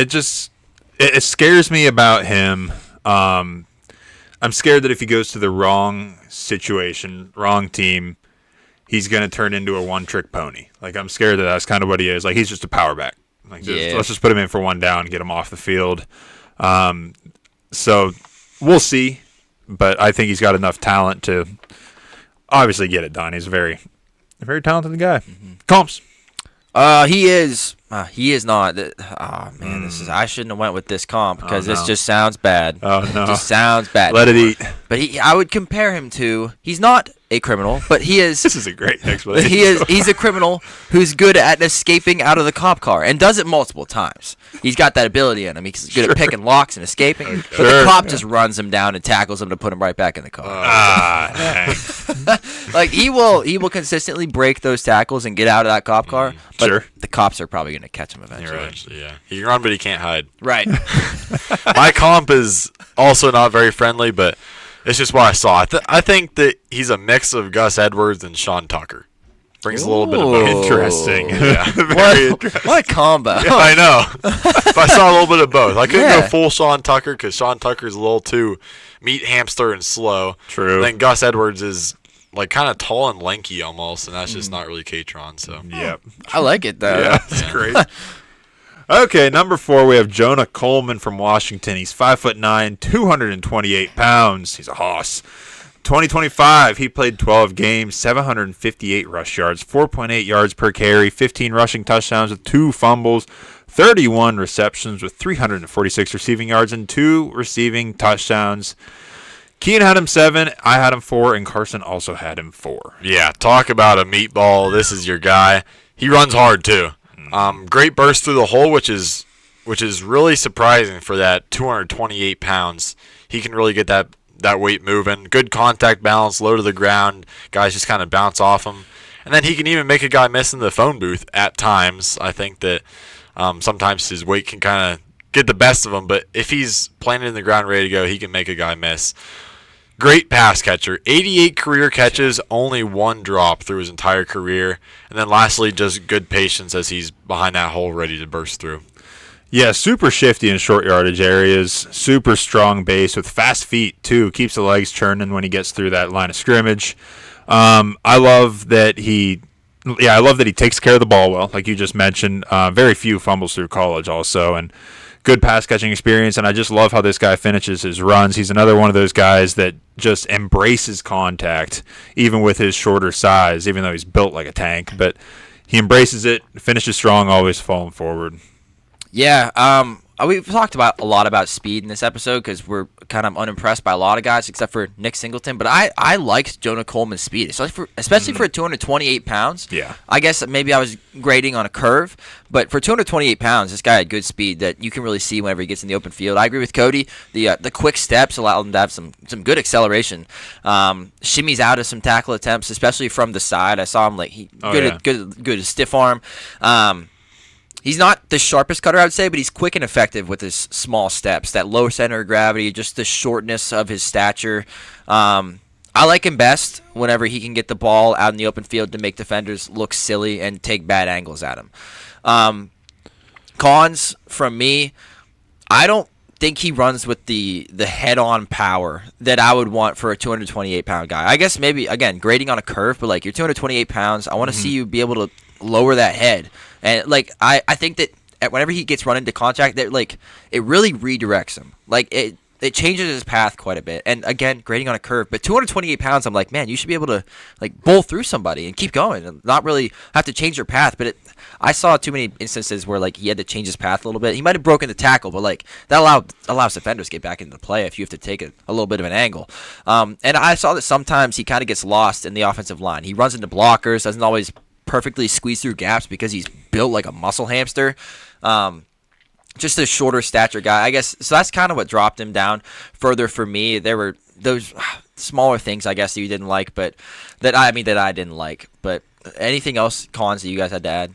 It scares me about him. I'm scared that if he goes to the wrong situation, wrong team, he's going to turn into a one-trick pony. Like, I'm scared that that's kind of what he is. Like, he's just a power back. Like, let's just put him in for one down, get him off the field. So we'll see, but I think he's got enough talent to obviously get it done. He's a very talented guy. Comps. He is. He is not. Oh man, I shouldn't have went with this comp because this just sounds bad. Oh no, it just sounds bad. Let it eat. But I would compare him to. He's not a criminal, but he is. This is a great explanation. He's a criminal who's good at escaping out of the cop car and does it multiple times. He's got that ability in him. He's good at picking locks and escaping. But the cop just runs him down and tackles him to put him right back in the car. Like he will consistently break those tackles and get out of that cop car. But the cops are probably going to catch him eventually. Yeah, he can run, but he can't hide. Right. My comp is also not very friendly, but it's just what I saw. I think that he's a mix of Gus Edwards and Sean Tucker. Brings a little bit of both. Interesting. Yeah. What a combo. Yeah, I know. But I saw a little bit of both. I couldn't go full Sean Tucker because Sean Tucker's a little too meat hamster and slow. True. And then Gus Edwards is like kind of tall and lanky almost, and that's just not really Catron. So yeah, I like it though. Yeah, it's great. Okay, number 4, we have Jonah Coleman from Washington. He's 5'9", 228 pounds. He's a hoss. 2025, he played 12 games, 758 rush yards, 4.8 yards per carry, 15 rushing touchdowns with 2 fumbles, 31 receptions with 346 receiving yards, and 2 receiving touchdowns. Keen had him 7, I had him 4, and Carson also had him 4. Yeah, talk about a meatball. This is your guy. He runs hard, too. Great burst through the hole, which is really surprising for that 228 pounds. He can really get that weight moving. Good contact balance, low to the ground. Guys just kind of bounce off him. And then he can even make a guy miss in the phone booth at times. I think that sometimes his weight can kind of get the best of him, but if he's planted in the ground ready to go, he can make a guy miss. Great pass catcher. 88 career catches, only 1 drop through his entire career. And then lastly, just good patience as he's behind that hole ready to burst through. Yeah, super shifty in short yardage areas. Super strong base with fast feet, too. Keeps the legs churning when he gets through that line of scrimmage. I love that he takes care of the ball well, like you just mentioned. Very few fumbles through college also, and good pass catching experience. And I just love how this guy finishes his runs. He's another one of those guys that just embraces contact, even with his shorter size, even though he's built like a tank. But he embraces it, finishes strong, always falling forward. Yeah, we've talked a lot about speed in this episode because we're kind of unimpressed by a lot of guys except for Nick Singleton. But I liked Jonah Coleman's speed, especially for 228 pounds. Yeah. I guess maybe I was grading on a curve, but for 228 pounds, this guy had good speed that you can really see whenever he gets in the open field. I agree with Cody. The quick steps allow him to have some good acceleration. Shimmies out of some tackle attempts, especially from the side. I saw him good stiff arm. He's not the sharpest cutter, I would say, but he's quick and effective with his small steps, that low center of gravity, just the shortness of his stature. I like him best whenever he can get the ball out in the open field to make defenders look silly and take bad angles at him. Cons from me, I don't think he runs with the head-on power that I would want for a 228-pound guy. I guess maybe, again, grading on a curve, but, like, you're 228 pounds. I want to see you be able to lower that head. And, like, I think that whenever he gets run into contact, that, like, it really redirects him. Like, it changes his path quite a bit. And, again, grading on a curve. But 228 pounds, I'm like, man, you should be able to, like, bowl through somebody and keep going and not really have to change your path. But I saw too many instances where, like, he had to change his path a little bit. He might have broken the tackle, but, like, that allows defenders to get back into the play if you have to take a little bit of an angle. And I saw that sometimes he kind of gets lost in the offensive line. He runs into blockers, doesn't always perfectly squeeze through gaps because he's built like a muscle hamster. Just a shorter stature guy, I guess. So that's kind of what dropped him down further for me. There were those smaller things, I guess, that you didn't like, but that I didn't like. But anything else, cons that you guys had to add?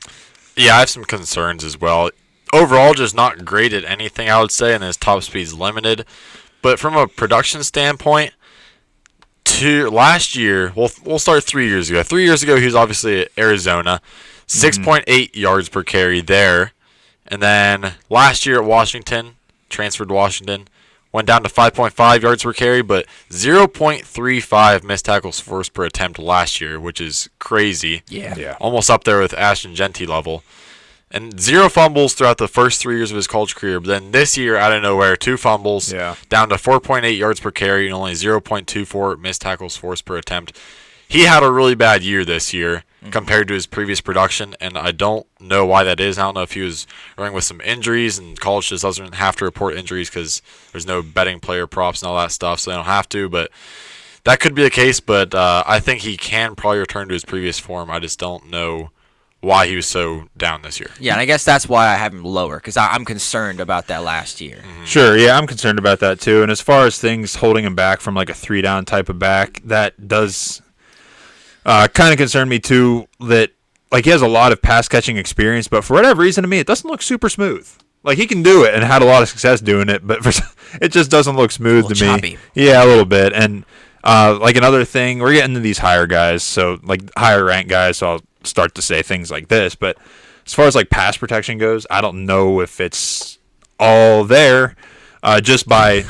Yeah, I have some concerns as well. Overall, just not great at anything, I would say, and his top speed's limited. But from a production standpoint, last year, we'll start 3 years ago. 3 years ago, he was obviously at Arizona, 6.8 yards per carry there. And then last year at Washington, transferred to Washington, went down to 5.5 yards per carry, but 0.35 missed tackles forced per attempt last year, which is crazy. Yeah. Almost up there with Ashton Genty level. And 0 fumbles throughout the first 3 years of his college career. But then this year, out of nowhere, 2 fumbles, down to 4.8 yards per carry and only 0.24 missed tackles forced per attempt. He had a really bad year this year compared to his previous production, and I don't know why that is. I don't know if he was running with some injuries, and college just doesn't have to report injuries because there's no betting player props and all that stuff, so they don't have to. But that could be the case, but I think he can probably return to his previous form. I just don't know why he was so down this year. Yeah, and I guess that's why I have him lower, because I'm concerned about that last year. Sure, yeah, I'm concerned about that too. And as far as things holding him back from like a 3-down type of back, that does kind of concern me too, that like he has a lot of pass catching experience, but for whatever reason to me, it doesn't look super smooth. Like he can do it and had a lot of success doing it, but it just doesn't look smooth to choppy. me. Yeah, a little bit. And like another thing, we're getting to these higher guys, so like higher ranked guys, so I'll start to say things like this, but as far as like pass protection goes, I don't know if it's all there just by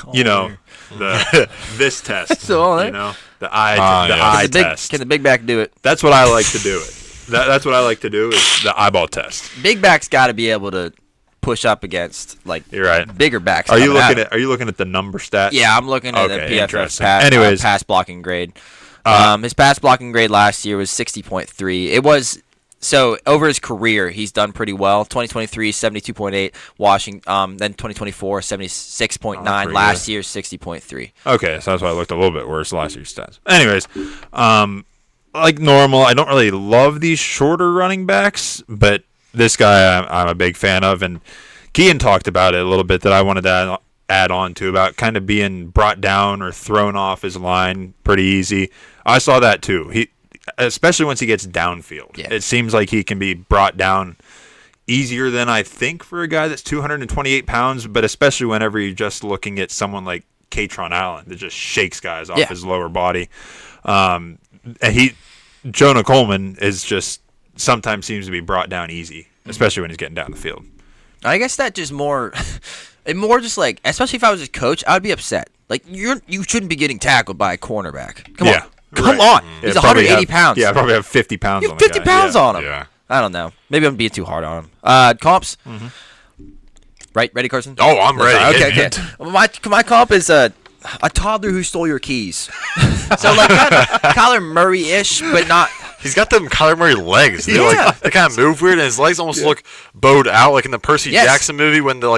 this test. So, the eye test. Can the big back do it? That's what I like to do. That's what I like to do is the eyeball test. Big back's got to be able to push up against You're right. bigger backs. Are you looking at the number stats? Yeah, I'm looking at the PFF pass blocking grade. His pass blocking grade last year was 60.3. It was so over his career, he's done pretty well. 2023, 72.8. Washington, then 2024, 76.9. Last year, 60.3. Okay, so that's why I looked a little bit worse last year's stats. Anyways, like normal, I don't really love these shorter running backs, but this guy I'm a big fan of, and Kean talked about it a little bit that I wanted to add on to about kind of being brought down or thrown off his line pretty easy. I saw that too. Especially once he gets downfield. Yeah. It seems like he can be brought down easier than I think for a guy that's 228 pounds, but especially whenever you're just looking at someone like Katron Allen that just shakes guys off his lower body. And Jonah Coleman is just sometimes seems to be brought down easy, especially when he's getting down the field. I guess that just more just like, especially if I was his coach, I would be upset. Like, you shouldn't be getting tackled by a cornerback. Come on. Come on. He's 180 pounds. Yeah, I probably have 50 pounds you on have 50 pounds on him. Yeah. I don't know. Maybe I'm being too hard on him. Comps? Mm-hmm. Right? Ready, Carson? Oh, I'm ready. Okay. My comp is a toddler who stole your keys. So, like, kind of Kyler Murray-ish, but not... He's got them Kyler Murray legs. They kind of move weird, and his legs almost look bowed out, like in the Percy Jackson movie when the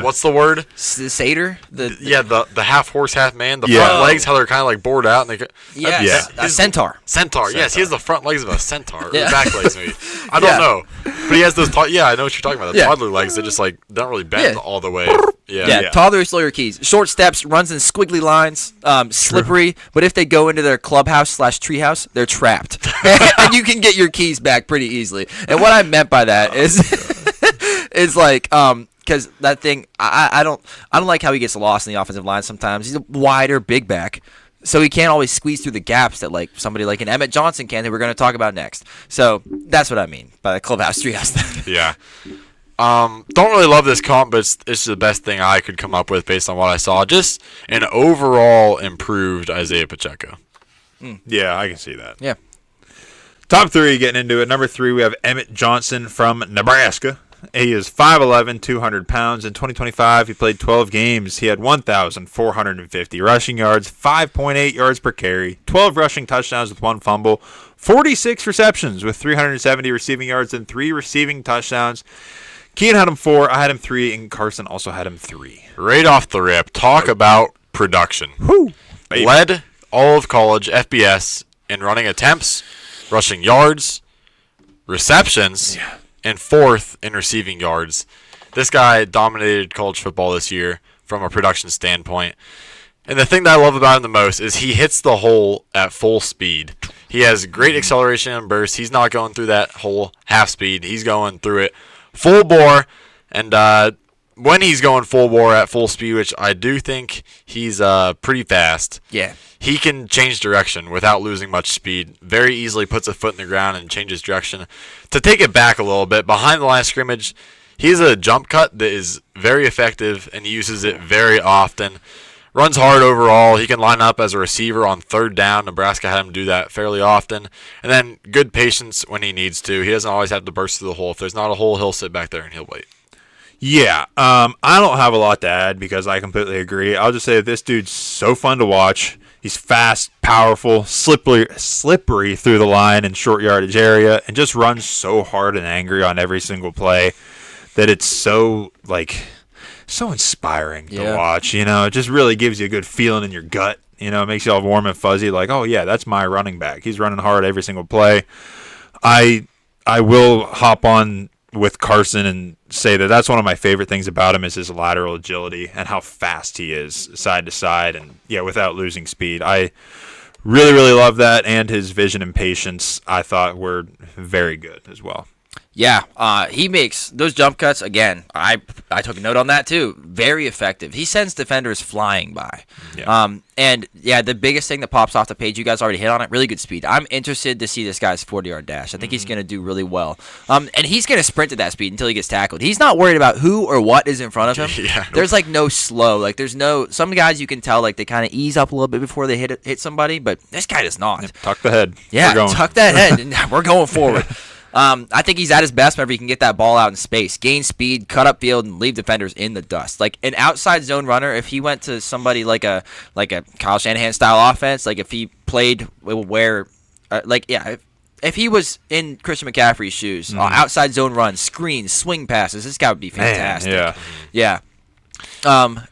what's the word? The satyr. The half horse, half man. The front legs, how they're kind of like bored out, and a centaur. Centaur. Yes, he has the front legs of a centaur. Or back legs, maybe. I don't know, but he has those. I know what you're talking about. The toddler legs that just like don't really bend all the way. Toddler who stole your keys. Short steps, runs in squiggly lines, slippery. But if they go into their clubhouse/treehouse, they're trapped. And you can get your keys back pretty easily. And what I meant by that is like because that thing I don't like how he gets lost in the offensive line sometimes. He's a wider big back, so he can't always squeeze through the gaps that like somebody like an Emmett Johnson can, that we're going to talk about next. So that's what I mean by the clubhouse treehouse. Yeah. Don't really love this comp, but it's the best thing I could come up with based on what I saw. Just an overall improved Isaiah Pacheco. Yeah, I can see that. Yeah. Top three, getting into it. Number 3, we have Emmett Johnson from Nebraska. He is 5'11", 200 pounds. In 2025, he played 12 games. He had 1,450 rushing yards, 5.8 yards per carry, 12 rushing touchdowns with 1 fumble, 46 receptions with 370 receiving yards, and 3 receiving touchdowns. Kean had him 4, I had him 3, and Carson also had him 3. Right off the rip, talk about production. Woo, baby. Led all of college FBS in running attempts, rushing yards, receptions, and 4th in receiving yards. This guy dominated college football this year from a production standpoint. And the thing that I love about him the most is he hits the hole at full speed. He has great acceleration and burst. He's not going through that whole half speed. He's going through it full bore. And when he's going full bore at full speed, which I do think he's pretty fast, he can change direction without losing much speed. Very easily puts a foot in the ground and changes direction. To take it back a little bit, behind the line of scrimmage, he's a jump cut that is very effective and he uses it very often. Runs hard overall. He can line up as a receiver on 3rd down. Nebraska had him do that fairly often. And then good patience when he needs to. He doesn't always have to burst through the hole. If there's not a hole, he'll sit back there and he'll wait. Yeah, I don't have a lot to add because I completely agree. I'll just say that this dude's so fun to watch. He's fast, powerful, slippery through the line and short yardage area, and just runs so hard and angry on every single play that it's so inspiring to watch. You know, it just really gives you a good feeling in your gut. You know, it makes you all warm and fuzzy, like, oh yeah, that's my running back. He's running hard every single play. I will hop on with Carson and say that that's one of my favorite things about him is his lateral agility and how fast he is side to side and without losing speed. I really, really love that, and his vision and patience I thought were very good as well. Yeah, he makes those jump cuts, again, I took a note on that too, very effective. He sends defenders flying by. Yeah. The biggest thing that pops off the page, you guys already hit on it, really good speed. I'm interested to see this guy's 40-yard dash. I think he's going to do really well. And he's going to sprint at that speed until he gets tackled. He's not worried about who or what is in front of him. There's like no slow. Like there's no, some guys you can tell like they kind of ease up a little bit before they hit somebody, but this guy does not. Tuck the head. Yeah, tuck that head, and we're going forward. I think he's at his best whenever he can get that ball out in space, gain speed, cut up field, and leave defenders in the dust. Like an outside zone runner, if he went to somebody like a Kyle Shanahan style offense, like if he played where, if he was in Christian McCaffrey's shoes, outside zone runs, screens, swing passes, this guy would be fantastic. Man, yeah.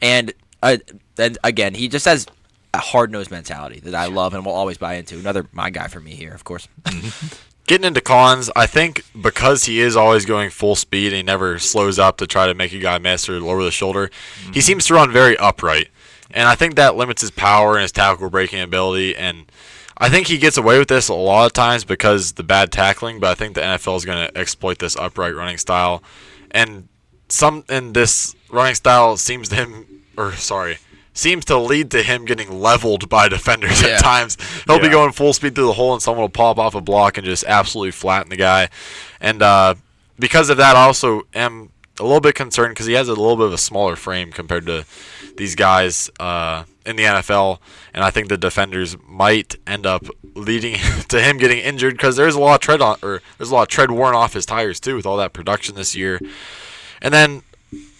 And again, he just has a hard-nosed mentality that I love and will always buy into. Another my guy for me here, of course. Getting into Collins, I think because he is always going full speed and he never slows up to try to make a guy miss or lower the shoulder, he seems to run very upright. And I think that limits his power and his tackle breaking ability. And I think he gets away with this a lot of times because the bad tackling, but I think the NFL is going to exploit this upright running style. And this running style seems to lead to him getting leveled by defenders at times. He'll be going full speed through the hole, and someone will pop off a block and just absolutely flatten the guy. And because of that, I also am a little bit concerned because he has a little bit of a smaller frame compared to these guys in the NFL. And I think the defenders might end up leading to him getting injured because there's a lot of tread worn off his tires too with all that production this year. And then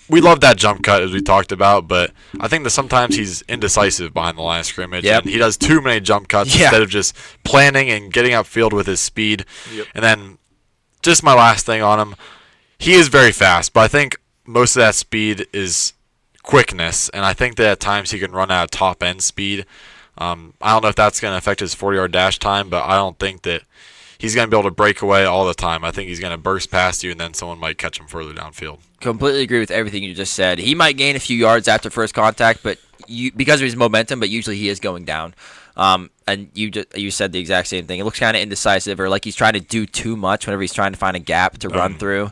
we love that jump cut, as we talked about, but I think that sometimes he's indecisive behind the line of scrimmage, and he does too many jump cuts instead of just planning and getting upfield with his speed. And then just my last thing on him, he is very fast, but I think most of that speed is quickness, and I think that at times he can run out of top-end speed. I don't know if that's going to affect his 40-yard dash time, but I don't think that he's going to be able to break away all the time. I think he's going to burst past you, and then someone might catch him further downfield. Completely agree with everything you just said. He might gain a few yards after first contact, but because of his momentum, but usually he is going down. And you said the exact same thing. It looks kind of indecisive, or like he's trying to do too much whenever he's trying to find a gap to run through.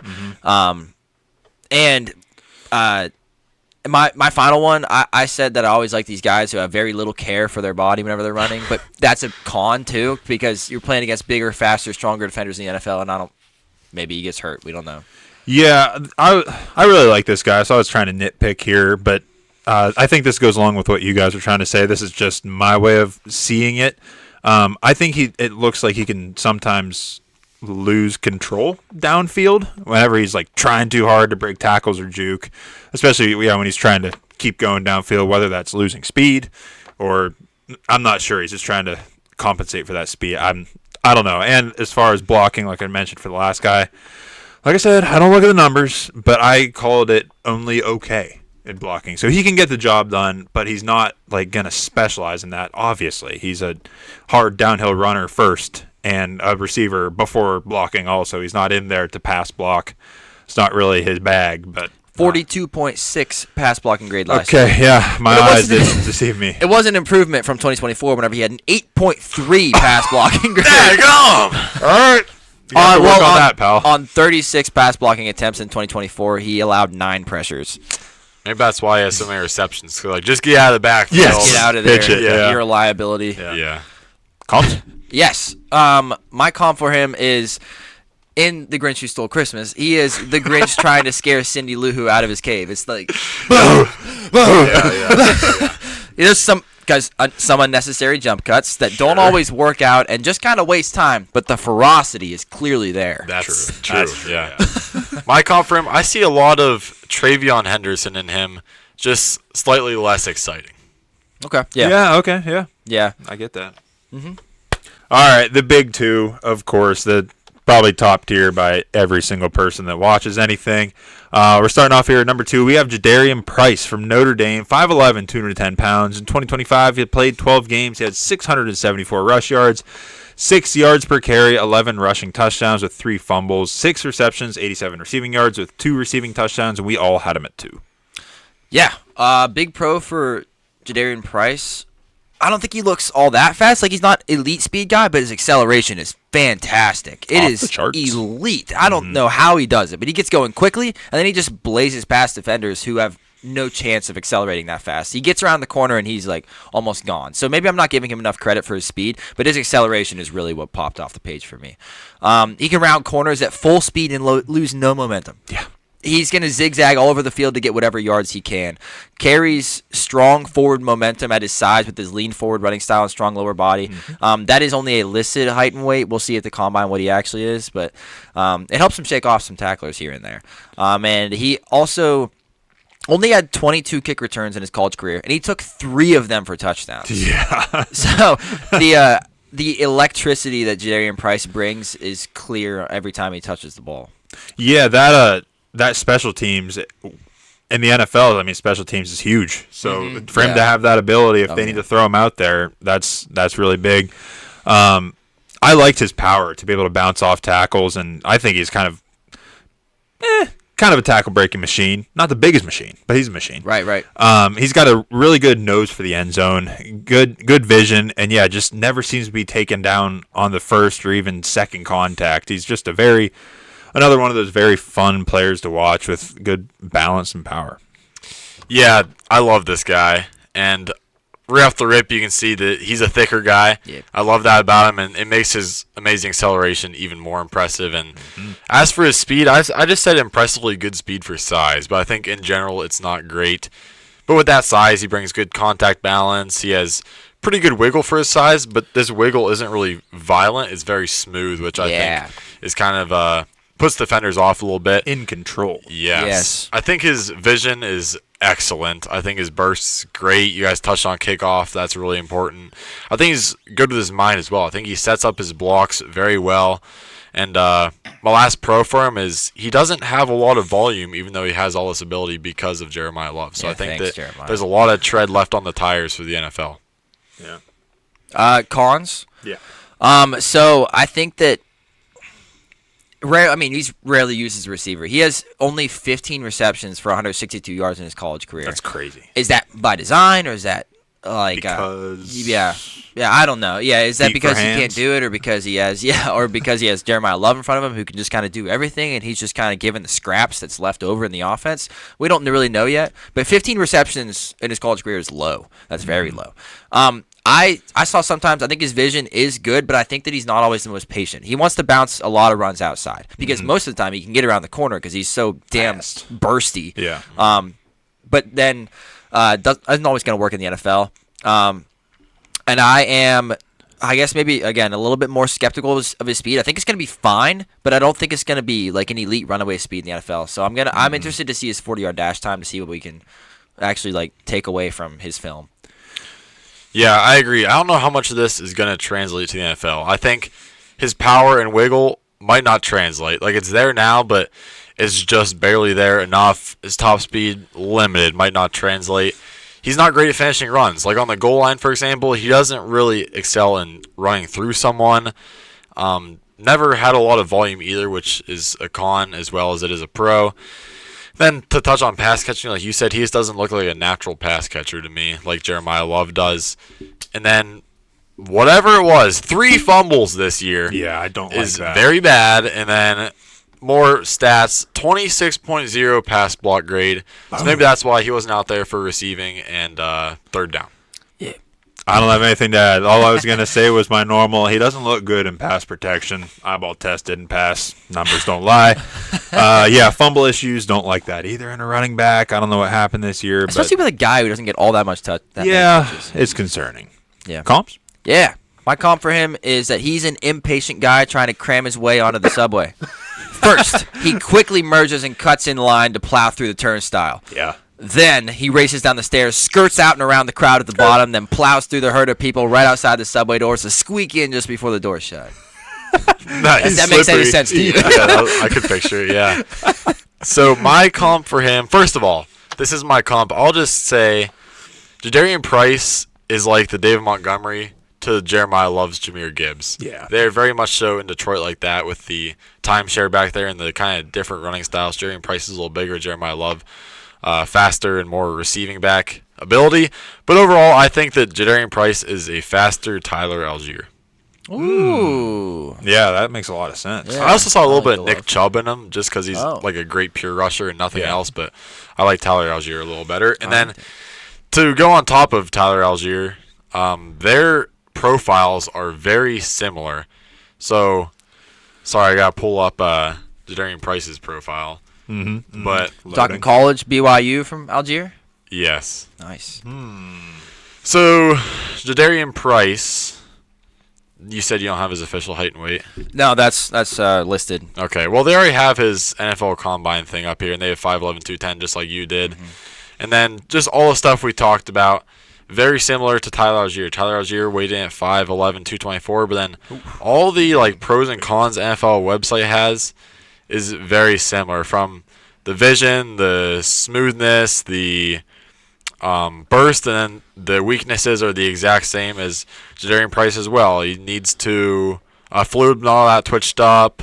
My final one, I said that I always like these guys who have very little care for their body whenever they're running, but that's a con too because you're playing against bigger, faster, stronger defenders in the NFL, and maybe he gets hurt. We don't know. Yeah, I really like this guy, so I was trying to nitpick here, but I think this goes along with what you guys are trying to say. This is just my way of seeing it. I think it looks like he can sometimes lose control downfield whenever he's like trying too hard to break tackles or juke, especially when he's trying to keep going downfield, whether that's losing speed or I'm not sure. He's just trying to compensate for that speed. I don't know. And as far as blocking, like I mentioned for the last guy, like I said, I don't look at the numbers, but I called it only okay in blocking. So he can get the job done, but he's not like going to specialize in that. Obviously, he's a hard downhill runner first and a receiver before blocking also. He's not in there to pass block. It's not really his bag, but 42.6 pass blocking grade last year. Okay, yeah, my eyes didn't deceive me. It was an improvement from 2024 whenever he had an 8.3 pass blocking grade. Daggum! All right. On that, pal. On 36 pass blocking attempts in 2024, he allowed 9 pressures. Maybe that's why he has so many receptions. So like, just get out of the backfield. Yes, get out of there. Pitch it, yeah. You're a liability. Yeah. Comps? Yes. My comp for him is in The Grinch Who Stole Christmas. He is the Grinch trying to scare Cindy Lou Who out of his cave. It's like, there's some unnecessary jump cuts that don't always work out and just kind of waste time, but the ferocity is clearly there. That's true. Yeah. My comp for him, I see a lot of Travion Henderson in him, just slightly less exciting. Okay. Yeah, okay, yeah. Yeah. I get that. All right, the big two, of course, the probably top tier by every single person that watches anything. We're starting off here at number 2. We have Jadarian Price from Notre Dame, 5'11", 210 pounds. In 2025, he had played 12 games. He had 674 rush yards, 6 yards per carry, 11 rushing touchdowns with 3 fumbles, 6 receptions, 87 receiving yards with 2 receiving touchdowns, and we all had him at 2. Yeah, big pro for Jadarian Price. I don't think he looks all that fast. Like, he's not elite speed guy, but his acceleration is fantastic. It Off is the charts. elite. I don't know how he does it, but he gets going quickly, and then he just blazes past defenders who have no chance of accelerating that fast. He gets around the corner, and he's, like, almost gone. So maybe I'm not giving him enough credit for his speed, but his acceleration is really what popped off the page for me. He can round corners at full speed and lose no momentum. Yeah. he's going to zigzag all over the field to get whatever yards he can. Carries strong forward momentum at his size with his lean forward running style and strong lower body. That is only a listed height and weight. We'll see at the combine what he actually is, but it helps him shake off some tacklers here and there. And he also only had 22 kick returns in his college career, and he took 3 of them for touchdowns. Yeah. So the electricity that Jadarian Price brings is clear every time he touches the ball. Yeah, that special teams in the NFL, I mean, special teams is huge. So for him to have that ability, if they need to throw him out there, that's really big. I liked his power to be able to bounce off tackles, and I think he's kind of a tackle breaking machine. Not the biggest machine, but he's a machine. Right. He's got a really good nose for the end zone, good vision, and yeah, just never seems to be taken down on the first or even second contact. He's just another one of those very fun players to watch with good balance and power. Yeah, I love this guy. And right off the rip, you can see that he's a thicker guy. Yep. I love that about him, and it makes his amazing acceleration even more impressive. And as for his speed, I just said impressively good speed for size, but I think in general it's not great. But with that size, he brings good contact balance. He has pretty good wiggle for his size, but this wiggle isn't really violent. It's very smooth, which I think is kind of puts defenders off a little bit. In control. Yes. I think his vision is excellent. I think his burst's great. You guys touched on kickoff. That's really important. I think he's good with his mind as well. I think he sets up his blocks very well. And my last pro for him is he doesn't have a lot of volume, even though he has all this ability because of Jeremiah Love. So I think Jeremiah. There's a lot of tread left on the tires for the NFL. Yeah. Cons? Yeah. So I think that he's rarely used as a receiver. He has only 15 receptions for 162 yards in his college career. That's crazy. Is that by design, or is that because I don't know. Yeah, is that feet because for he hands? can't do it, or because he has Jeremiah Love in front of him who can just kind of do everything, and he's just kind of given the scraps that's left over in the offense? We don't really know yet, but 15 receptions in his college career is low. That's very low. I saw sometimes, I think his vision is good, but I think that he's not always the most patient. He wants to bounce a lot of runs outside because most of the time he can get around the corner because he's so damn bursty. Yeah. But then isn't always going to work in the NFL. And I am, I guess maybe, again, a little bit more skeptical of his speed. I think it's going to be fine, but I don't think it's going to be like an elite runaway speed in the NFL. So I'm interested to see his 40-yard dash time to see what we can actually take away from his film. Yeah, I agree. I don't know how much of this is going to translate to the NFL. I think his power and wiggle might not translate. It's there now, but it's just barely there enough. His top speed, limited, might not translate. He's not great at finishing runs. On the goal line, for example, he doesn't really excel in running through someone. Never had a lot of volume either, which is a con as well as it is a pro. Then to touch on pass catching, like you said, he just doesn't look like a natural pass catcher to me, like Jeremiah Love does. And then whatever it was, 3 fumbles this year. Yeah, I don't like is that. very bad. And then more stats, 26.0 pass block grade. So maybe that's why he wasn't out there for receiving and third down. Yeah. I don't have anything to add. All I was going to say was my normal. He doesn't look good in pass protection. Eyeball test didn't pass. Numbers don't lie. Fumble issues, don't like that either in a running back. I don't know what happened this year. Especially with a guy who doesn't get all that much touch. It's concerning. Yeah. Comps? Yeah. My comp for him is that he's an impatient guy trying to cram his way onto the subway. First, he quickly merges and cuts in line to plow through the turnstile. Yeah. Then he races down the stairs, skirts out and around the crowd at the bottom, then plows through the herd of people right outside the subway doors to squeak in just before the door shut. Nice. That makes any sense to you? Yeah, I could picture it, yeah. So my comp for him, first of all, this is my comp. I'll just say Jadarian Price is like the David Montgomery to Jeremiah Love's Jahmyr Gibbs. Yeah. They're very much so in Detroit like that with the timeshare back there and the kind of different running styles. Jadarian Price is a little bigger, Jeremiah Love faster and more receiving back ability. But overall, I think that Jadarian Price is a faster Tyler Algier. Ooh. Yeah, that makes a lot of sense. I also saw a little like bit of Nick Chubb in him just because he's like a great pure rusher and nothing else. But I like Tyler Algier a little better. And then to go on top of Tyler Algier, their profiles are very similar. So, sorry, I got to pull up Jadarian Price's profile. Mm-hmm. But talking college, BYU from Algiers. Yes. Nice. So, Jadarian Price, you said you don't have his official height and weight. No, that's listed. Okay. Well, they already have his NFL Combine thing up here, and they have 5'11", 210, just like you did. And then just all the stuff we talked about, very similar to Tyler Algier. Tyler Algier weighed in at 5'11", 224, but then all the like pros and cons NFL website has is very similar, from the vision, the smoothness, the burst, and then the weaknesses are the exact same as Jadarian Price as well. He needs to fluid, not all that twitched up.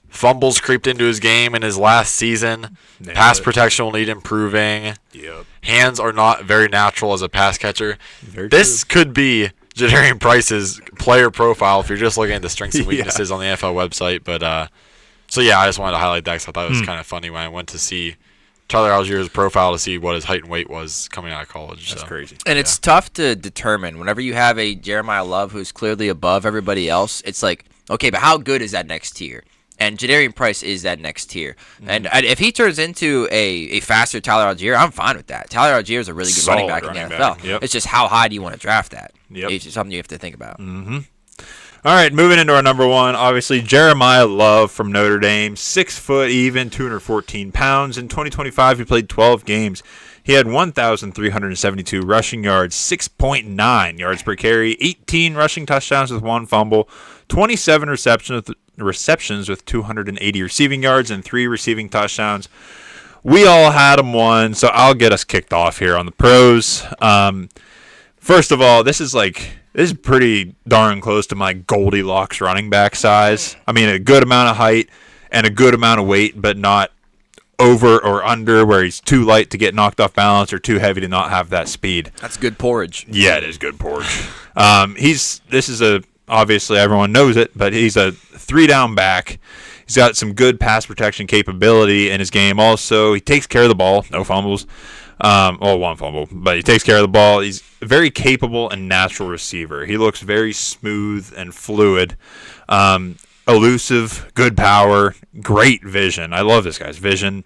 Fumbles creeped into his game in his last season. Pass protection will need improving. Yep. Hands are not very natural as a pass catcher. This could be Jadarian Price's player profile if you're just looking at the strengths and weaknesses on the NFL website. But so yeah, I just wanted to highlight that because I thought it was kind of funny when I went to see Tyler Algier's profile to see what his height and weight was coming out of college. That's crazy. And it's tough to determine. Whenever you have a Jeremiah Love who's clearly above everybody else, it's like, okay, but how good is that next tier? And Jadarian Price is that next tier. And if he turns into a faster Tyler Algier, I'm fine with that. Tyler Algier is a really good running back in the NFL. Yep. It's just how high do you want to draft that? Yep. It's something you have to think about. All right, moving into our number one, obviously Jeremiah Love from Notre Dame, 6 foot even, 214 pounds. In 2025, he played 12 games. He had 1,372 rushing yards, 6.9 yards per carry, 18 rushing touchdowns with 1 fumble, 27 receptions with 280 receiving yards, and 3 receiving touchdowns. We all had him one, so I'll get us kicked off here on the pros. First of all, this is pretty darn close to my Goldilocks running back size. I mean, a good amount of height and a good amount of weight, but not over or under where he's too light to get knocked off balance or too heavy to not have that speed. That's good porridge. Yeah, it is good porridge. Obviously everyone knows it, but he's a 3-down back. He's got some good pass protection capability in his game. Also, he takes care of the ball, no fumbles. 1 fumble, but he takes care of the ball. He's a very capable and natural receiver. He looks very smooth and fluid. Elusive, good power, great vision. I love this guy's vision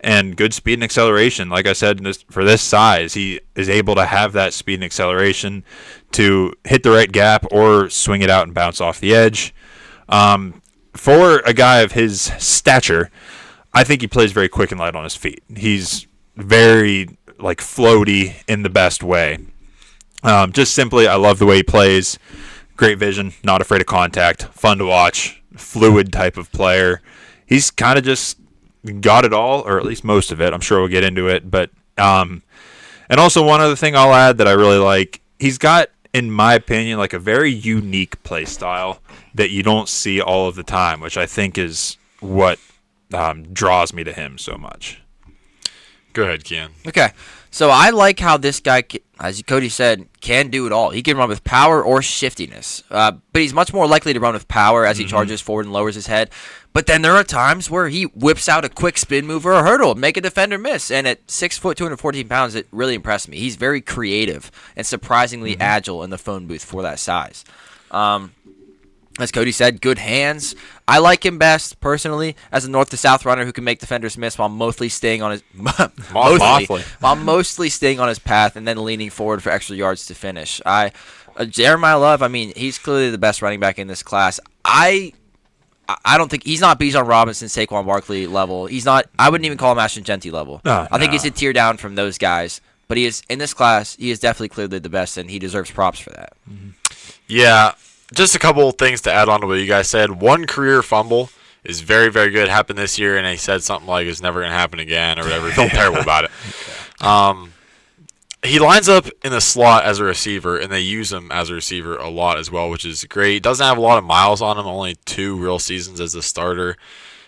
and good speed and acceleration. Like I said, for this size, he is able to have that speed and acceleration to hit the right gap or swing it out and bounce off the edge. For a guy of his stature, I think he plays very quick and light on his feet. He's very floaty in the best way. Just simply, I love the way he plays. Great vision, not afraid of contact, fun to watch, fluid type of player. He's kind of just got it all, or at least most of it. I'm sure we'll get into it. But and also one other thing I'll add that I really like, he's got, in my opinion, a very unique play style that you don't see all of the time, which I think is what draws me to him so much. Go ahead, Kian. Okay. So I like how this guy, as Cody said, can do it all. He can run with power or shiftiness. But he's much more likely to run with power as he charges forward and lowers his head. But then there are times where he whips out a quick spin move or a hurdle, make a defender miss. And at 6 foot, 214 pounds, it really impressed me. He's very creative and surprisingly agile in the phone booth for that size. As Cody said, good hands. I like him best, personally, as a north to south runner who can make defenders miss while mostly staying on his mostly staying on his path and then leaning forward for extra yards to finish. Jeremiah Love, I mean, he's clearly the best running back in this class. I don't think he's not Bijan Robinson, Saquon Barkley level. He's not. I wouldn't even call him Ashton Genty level. I think he's a tier down from those guys. But he is in this class. He is definitely clearly the best, and he deserves props for that. Yeah. Just a couple of things to add on to what you guys said. 1 career fumble is very, very good. Happened this year, and he said something like it's never going to happen again or whatever. He felt terrible about it. He lines up in the slot as a receiver, and they use him as a receiver a lot as well, which is great. He doesn't have a lot of miles on him, only 2 real seasons as a starter,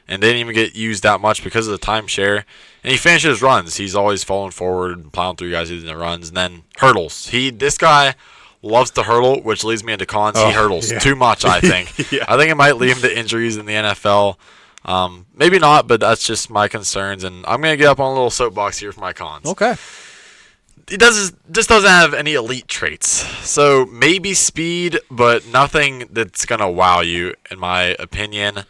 and they didn't even get used that much because of the timeshare. And he finishes runs. He's always falling forward and plowing through guys in the runs. And then hurdles. This guy loves to hurdle, which leads me into cons. He hurdles too much, I think. I think it might lead him to injuries in the NFL. Maybe not, but that's just my concerns. And I'm going to get up on a little soapbox here for my cons. Okay. He just doesn't have any elite traits. So maybe speed, but nothing that's going to wow you, in my opinion.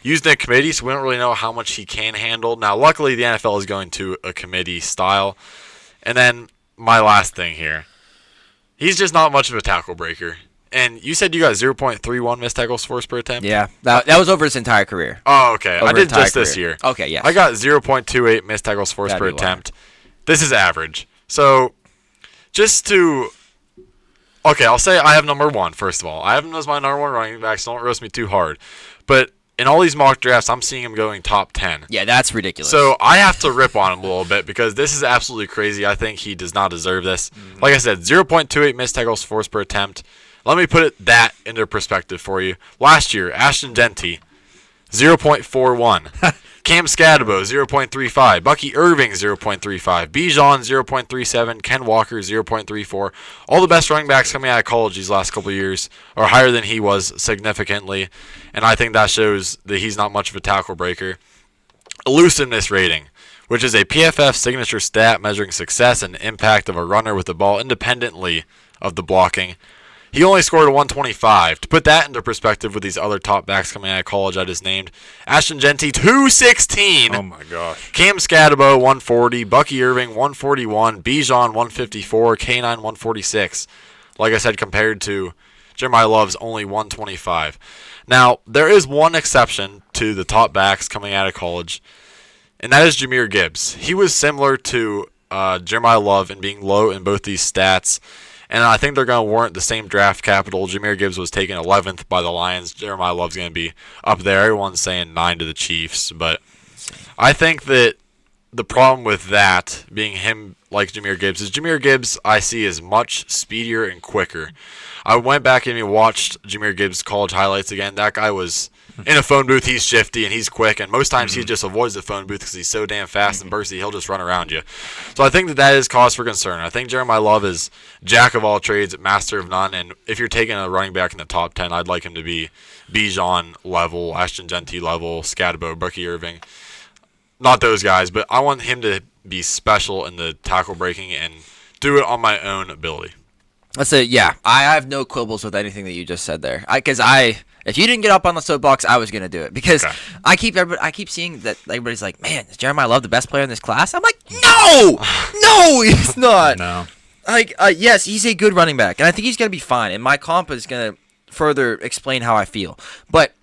used in a committee, so we don't really know how much he can handle. Now, luckily, the NFL is going to a committee style. And then my last thing here. He's just not much of a tackle breaker. And you said you got 0.31 missed tackles forced per attempt? Yeah, that was over his entire career. Oh, okay. I did just this year. Okay, yes. I got 0.28 missed tackles forced per attempt. This is average. So, just to... Okay, I'll say I have number one, first of all. I have him as my number one running back, so don't roast me too hard. But in all these mock drafts, I'm seeing him going top 10. Yeah, that's ridiculous. So I have to rip on him a little bit because this is absolutely crazy. I think he does not deserve this. Like I said, 0.28 missed tackles forced per attempt. Let me put that into perspective for you. Last year, Ashton Jeanty, 0.41. Cam Scadabo, 0.35. Bucky Irving, 0.35. Bijan, 0.37. Ken Walker, 0.34. All the best running backs coming out of college these last couple of years are higher than he was significantly, and I think that shows that he's not much of a tackle breaker. Elusiveness rating, which is a PFF signature stat measuring success and impact of a runner with the ball independently of the blocking. He only scored a 125. To put that into perspective with these other top backs coming out of college I just named, Ashton Jeanty, 216. Oh, my gosh. Cam Scadabo, 140. Bucky Irving, 141. Bijan, 154. K9, 146. Like I said, compared to Jeremiah Love's only 125. Now, there is one exception to the top backs coming out of college, and that is Jahmyr Gibbs. He was similar to Jeremiah Love in being low in both these stats, and I think they're going to warrant the same draft capital. Jahmyr Gibbs was taken 11th by the Lions. Jeremiah Love's going to be up there. Everyone's saying 9 to the Chiefs, but I think that the problem with that being him like Jahmyr Gibbs is Jahmyr Gibbs I see is much speedier and quicker. I went back and watched Jahmyr Gibbs' college highlights again. That guy was in a phone booth. He's shifty and he's quick, and most times he just avoids the phone booth because he's so damn fast and bursty. He'll just run around you. So I think that is cause for concern. I think Jeremiah Love is jack of all trades, master of none, and if you're taking a running back in the top 10, I'd like him to be Bijan level, Ashton Jeanty level, Scadabo, Bucky Irving. Not those guys, but I want him to be special in the tackle breaking and do it on my own ability. Let's say, yeah, I have no quibbles with anything that you just said there. If you didn't get up on the soapbox, I was gonna do it because Okay. I keep seeing that everybody's like, man, is Jeremiah Love the best player in this class? I'm like, no, he's not. No. Yes, he's a good running back, and I think he's gonna be fine. And my comp is gonna further explain how I feel. But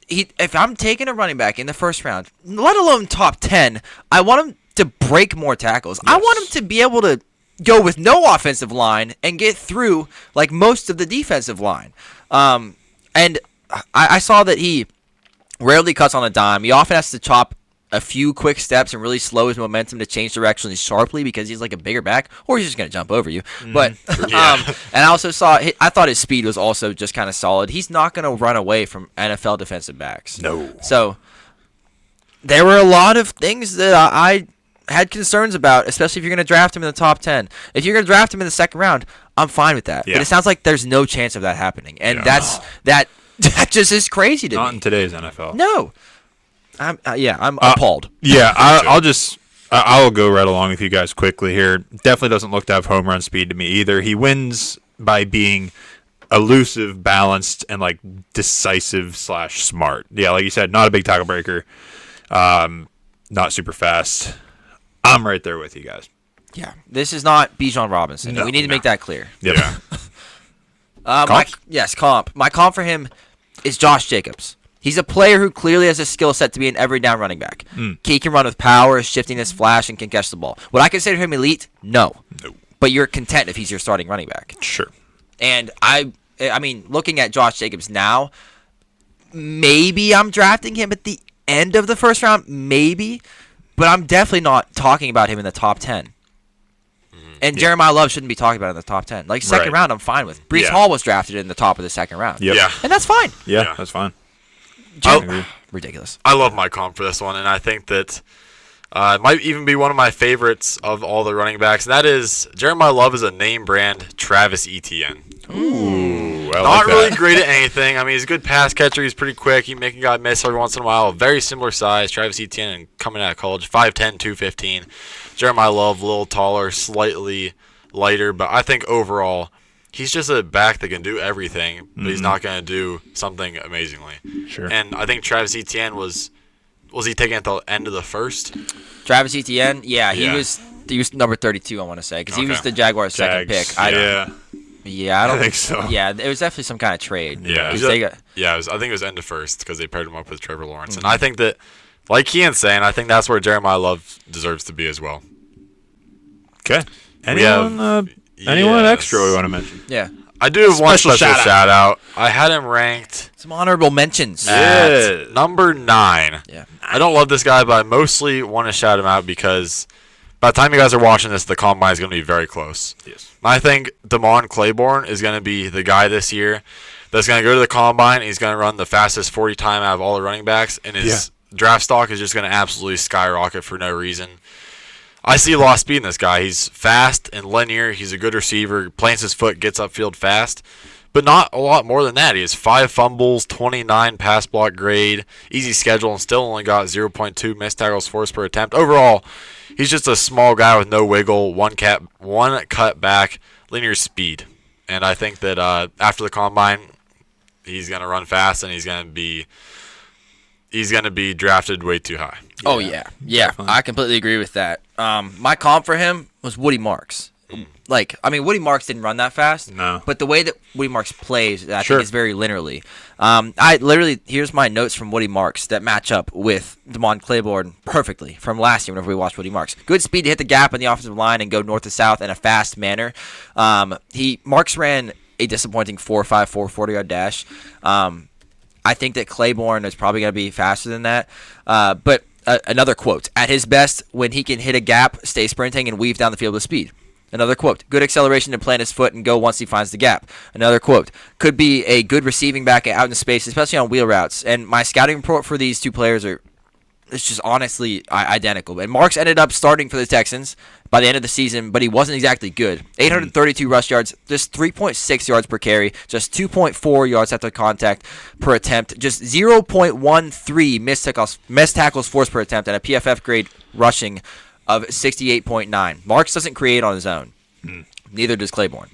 if I'm taking a running back in the first round, let alone top 10, I want him to break more tackles. Yes. I want him to be able to go with no offensive line and get through like most of the defensive line. And I saw that he rarely cuts on a dime. He often has to chop a few quick steps and really slow his momentum to change directions sharply because he's like a bigger back, or he's just going to jump over you. But and I also I thought his speed was also just kind of solid. He's not going to run away from NFL defensive backs. No. So there were a lot of things that I had concerns about, especially if you're going to draft him in the top 10. If you're going to draft him in the second round, I'm fine with that. Yeah. But it sounds like there's no chance of that happening. And that just is crazy to Not me. in today's NFL. No. I'm appalled. Yeah, I'll go right along with you guys quickly here. Definitely doesn't look to have home run speed to me either. He wins by being elusive, balanced, and like decisive / smart. Yeah, like you said, not a big tackle breaker. Not super fast. I'm right there with you guys. Yeah. This is not Bijan Robinson. No, we need to make that clear. Yep. Yeah. Comp. My comp for him is Josh Jacobs. He's a player who clearly has a skill set to be an every down running back. He can run with power, shiftiness, flash, and can catch the ball. Would I consider him elite? No. But you're content if he's your starting running back. Sure. And I mean, looking at Josh Jacobs now, maybe I'm drafting him at the end of the first round, maybe, but I'm definitely not talking about him in the top 10. And Jeremiah Love shouldn't be talking about it in the top 10. Like, second round, I'm fine with. Breece Hall was drafted in the top of the second round. Yep. Yeah. And that's fine. Yeah, that's fine. Ridiculous. I love my comp for this one, and I think that it might even be one of my favorites of all the running backs. And that is Jeremiah Love is a name brand Travis Etienne. Ooh, I Not like really that. great at anything. I mean, he's a good pass catcher. He's pretty quick. He make a guy miss every once in a while. Very similar size. Travis Etienne and coming out of college, 5'10", 215. Jeremiah Love, a little taller, slightly lighter, but I think overall he's just a back that can do everything, but he's not going to do something amazingly. Sure. And I think Travis Etienne was he taken at the end of the first? Travis Etienne, he was number 32, I want to say, because he was the Jaguars' second pick. I don't think so. Yeah, it was definitely some kind of trade. Yeah, I think it was end of first because they paired him up with Trevor Lawrence, and I think that, like Kian's saying, I think that's where Jeremiah Love deserves to be as well. Okay. Anyone extra we want to mention? Yeah. I do have one special shout out. I had him ranked some honorable mentions at number 9. Yeah. I don't love this guy, but I mostly want to shout him out because by the time you guys are watching this, the combine is going to be very close. Yes. I think Damon Claiborne is going to be the guy this year that's going to go to the combine. He's going to run the fastest 40 time out of all the running backs, and his draft stock is just going to absolutely skyrocket for no reason. I see a lot of speed in this guy. He's fast and linear. He's a good receiver. Plants his foot, gets upfield fast. But not a lot more than that. He has 5 fumbles, 29 pass block grade, easy schedule, and still only got 0.2 missed tackles forced per attempt. Overall, he's just a small guy with no wiggle, one cut back, linear speed. And I think that after the combine, he's going to run fast, and he's going to be drafted way too high. Oh, yeah. I completely agree with that. My comp for him was Woody Marks. Woody Marks didn't run that fast. No. But the way that Woody Marks plays, I think is very linearly. Here's my notes from Woody Marks that match up with Damon Claiborne perfectly from last year whenever we watched Woody Marks. Good speed to hit the gap in the offensive line and go north to south in a fast manner. Marks ran a disappointing 4.54 40-yard dash. I think that Claiborne is probably going to be faster than that. But another quote, at his best, when he can hit a gap, stay sprinting, and weave down the field with speed. Another quote, good acceleration to plant his foot and go once he finds the gap. Another quote, could be a good receiving back out in space, especially on wheel routes. And my scouting report for these two players it's just honestly identical. And Marks ended up starting for the Texans by the end of the season, but he wasn't exactly good. 832 rush yards, just 3.6 yards per carry, just 2.4 yards after contact per attempt, just 0.13 missed tackles forced per attempt, and a PFF grade rushing of 68.9. Marks doesn't create on his own. Neither does Claiborne.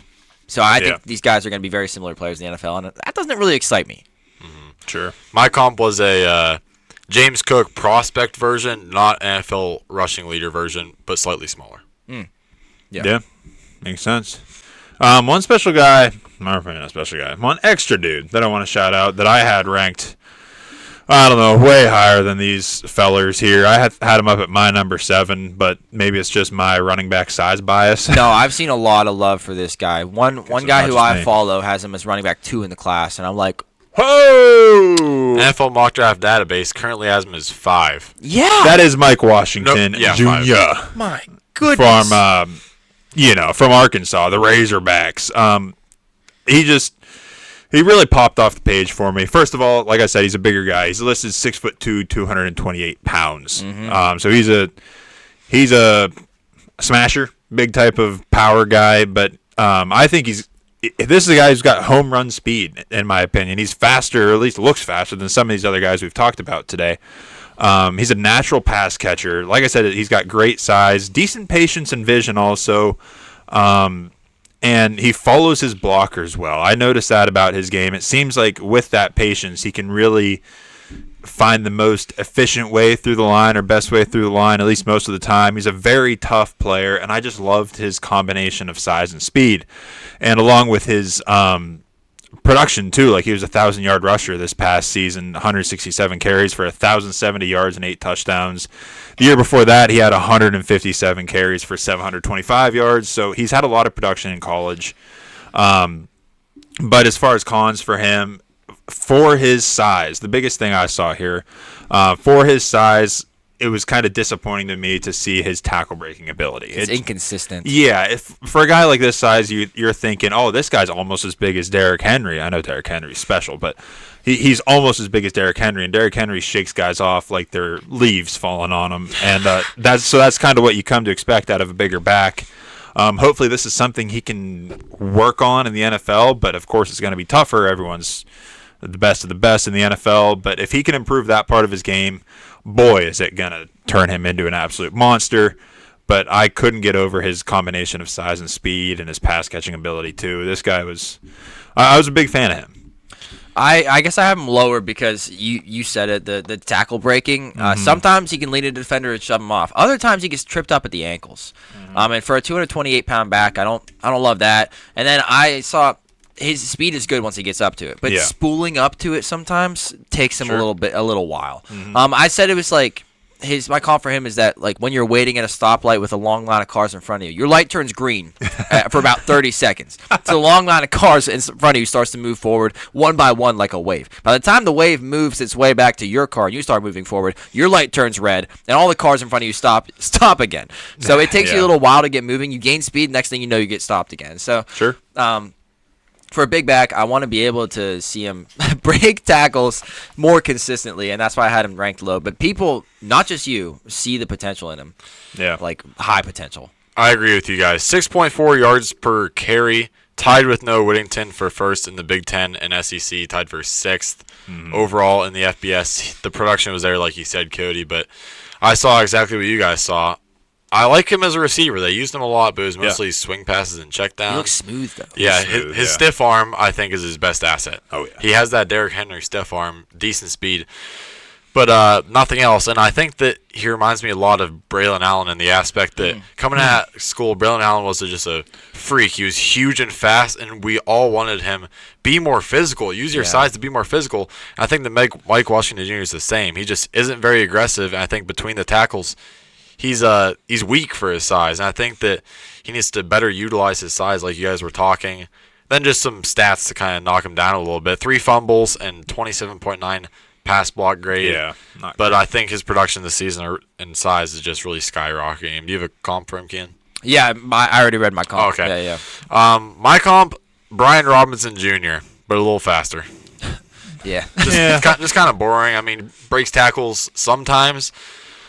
So I think these guys are going to be very similar players in the NFL, and that doesn't really excite me. Sure. My comp was a James Cook prospect version, not NFL rushing leader version, but slightly smaller. Yeah. Makes sense. One special guy, one extra dude that I want to shout out that I had ranked, I don't know, way higher than these fellers here. I had him up at my number 7, but maybe it's just my running back size bias. No, I've seen a lot of love for this guy. One guy who I follow has him as running back 2 in the class, and I'm like, whoa! NFL mock draft database currently has him as 5. Yeah, that is Mike Washington Jr. 5. My goodness. From Arkansas, the Razorbacks. He really popped off the page for me. First of all, like I said, he's a bigger guy. He's listed 6'2", 228 pounds. So he's a smasher, big type of power guy. But I think this is a guy who's got home run speed, in my opinion. He's faster, or at least looks faster than some of these other guys we've talked about today. He's a natural pass catcher. Like I said, he's got great size, decent patience and vision also. And he follows his blockers well. I noticed that about his game. It seems like with that patience, he can really find the most efficient way through the line or best way through the line, at least most of the time. He's a very tough player, and I just loved his combination of size and speed. And along with his production, too, like he was a 1,000-yard rusher this past season, 167 carries for 1,070 yards and 8 touchdowns. The year before that, he had 157 carries for 725 yards, so he's had a lot of production in college. But as far as cons for him, for his size, the biggest thing I saw here, for his size, it was kind of disappointing to me to see his tackle breaking ability. It's inconsistent. Yeah, for a guy like this size, you're thinking, oh, this guy's almost as big as Derrick Henry. I know Derrick Henry's special, but he's almost as big as Derrick Henry, and Derrick Henry shakes guys off like they're leaves falling on him, and that's kind of what you come to expect out of a bigger back. Hopefully, this is something he can work on in the NFL, but of course, it's going to be tougher. Everyone's the best of the best in the NFL, but if he can improve that part of his game, boy, is it going to turn him into an absolute monster. but I couldn't get over his combination of size and speed and his pass catching ability too. This guy was, I was a big fan of him. I guess I have him lower because you said it, the tackle breaking. Sometimes he can lead a defender and shove him off. Other times he gets tripped up at the ankles. And for a 228-pound back, I don't love that. And then I saw his speed is good once he gets up to it, but spooling up to it sometimes takes him a little while. I said it was like my call for him is that like when you're waiting at a stoplight with a long line of cars in front of you, your light turns green for about 30 seconds. So the long line of cars in front of you starts to move forward one by one like a wave. By the time the wave moves its way back to your car and you start moving forward, your light turns red and all the cars in front of you stop again. So it takes you a little while to get moving. You gain speed, next thing you know you get stopped again. So sure. For a big back, I want to be able to see him break tackles more consistently, and that's why I had him ranked low. But people, not just you, see the potential in him. Yeah. Like, high potential. I agree with you guys. 6.4 yards per carry, tied with Noah Whittington for first in the Big Ten and SEC, tied for sixth overall in the FBS. The production was there, like you said, Cody, but I saw exactly what you guys saw. I like him as a receiver. They used him a lot, but it was mostly swing passes and check downs. He looks smooth, though. Yeah, his stiff arm, I think, is his best asset. Oh, yeah. He has that Derrick Henry stiff arm, decent speed, but nothing else. And I think that he reminds me a lot of Braylon Allen in the aspect that coming at school, Braylon Allen was just a freak. He was huge and fast, and we all wanted him be more physical. Use your size to be more physical. And I think that Mike Washington Jr. is the same. He just isn't very aggressive, and I think between the tackles, he's weak for his size, and I think that he needs to better utilize his size, like you guys were talking. Then just some stats to kind of knock him down a little bit: 3 fumbles and 27.9 pass block grade. Yeah, but I think his production this season and size is just really skyrocketing. Do you have a comp for him, Ken? Yeah, I already read my comp. Oh, okay. Yeah. My comp, Brian Robinson Jr., but a little faster. Yeah. Just kind of boring. I mean, breaks tackles sometimes.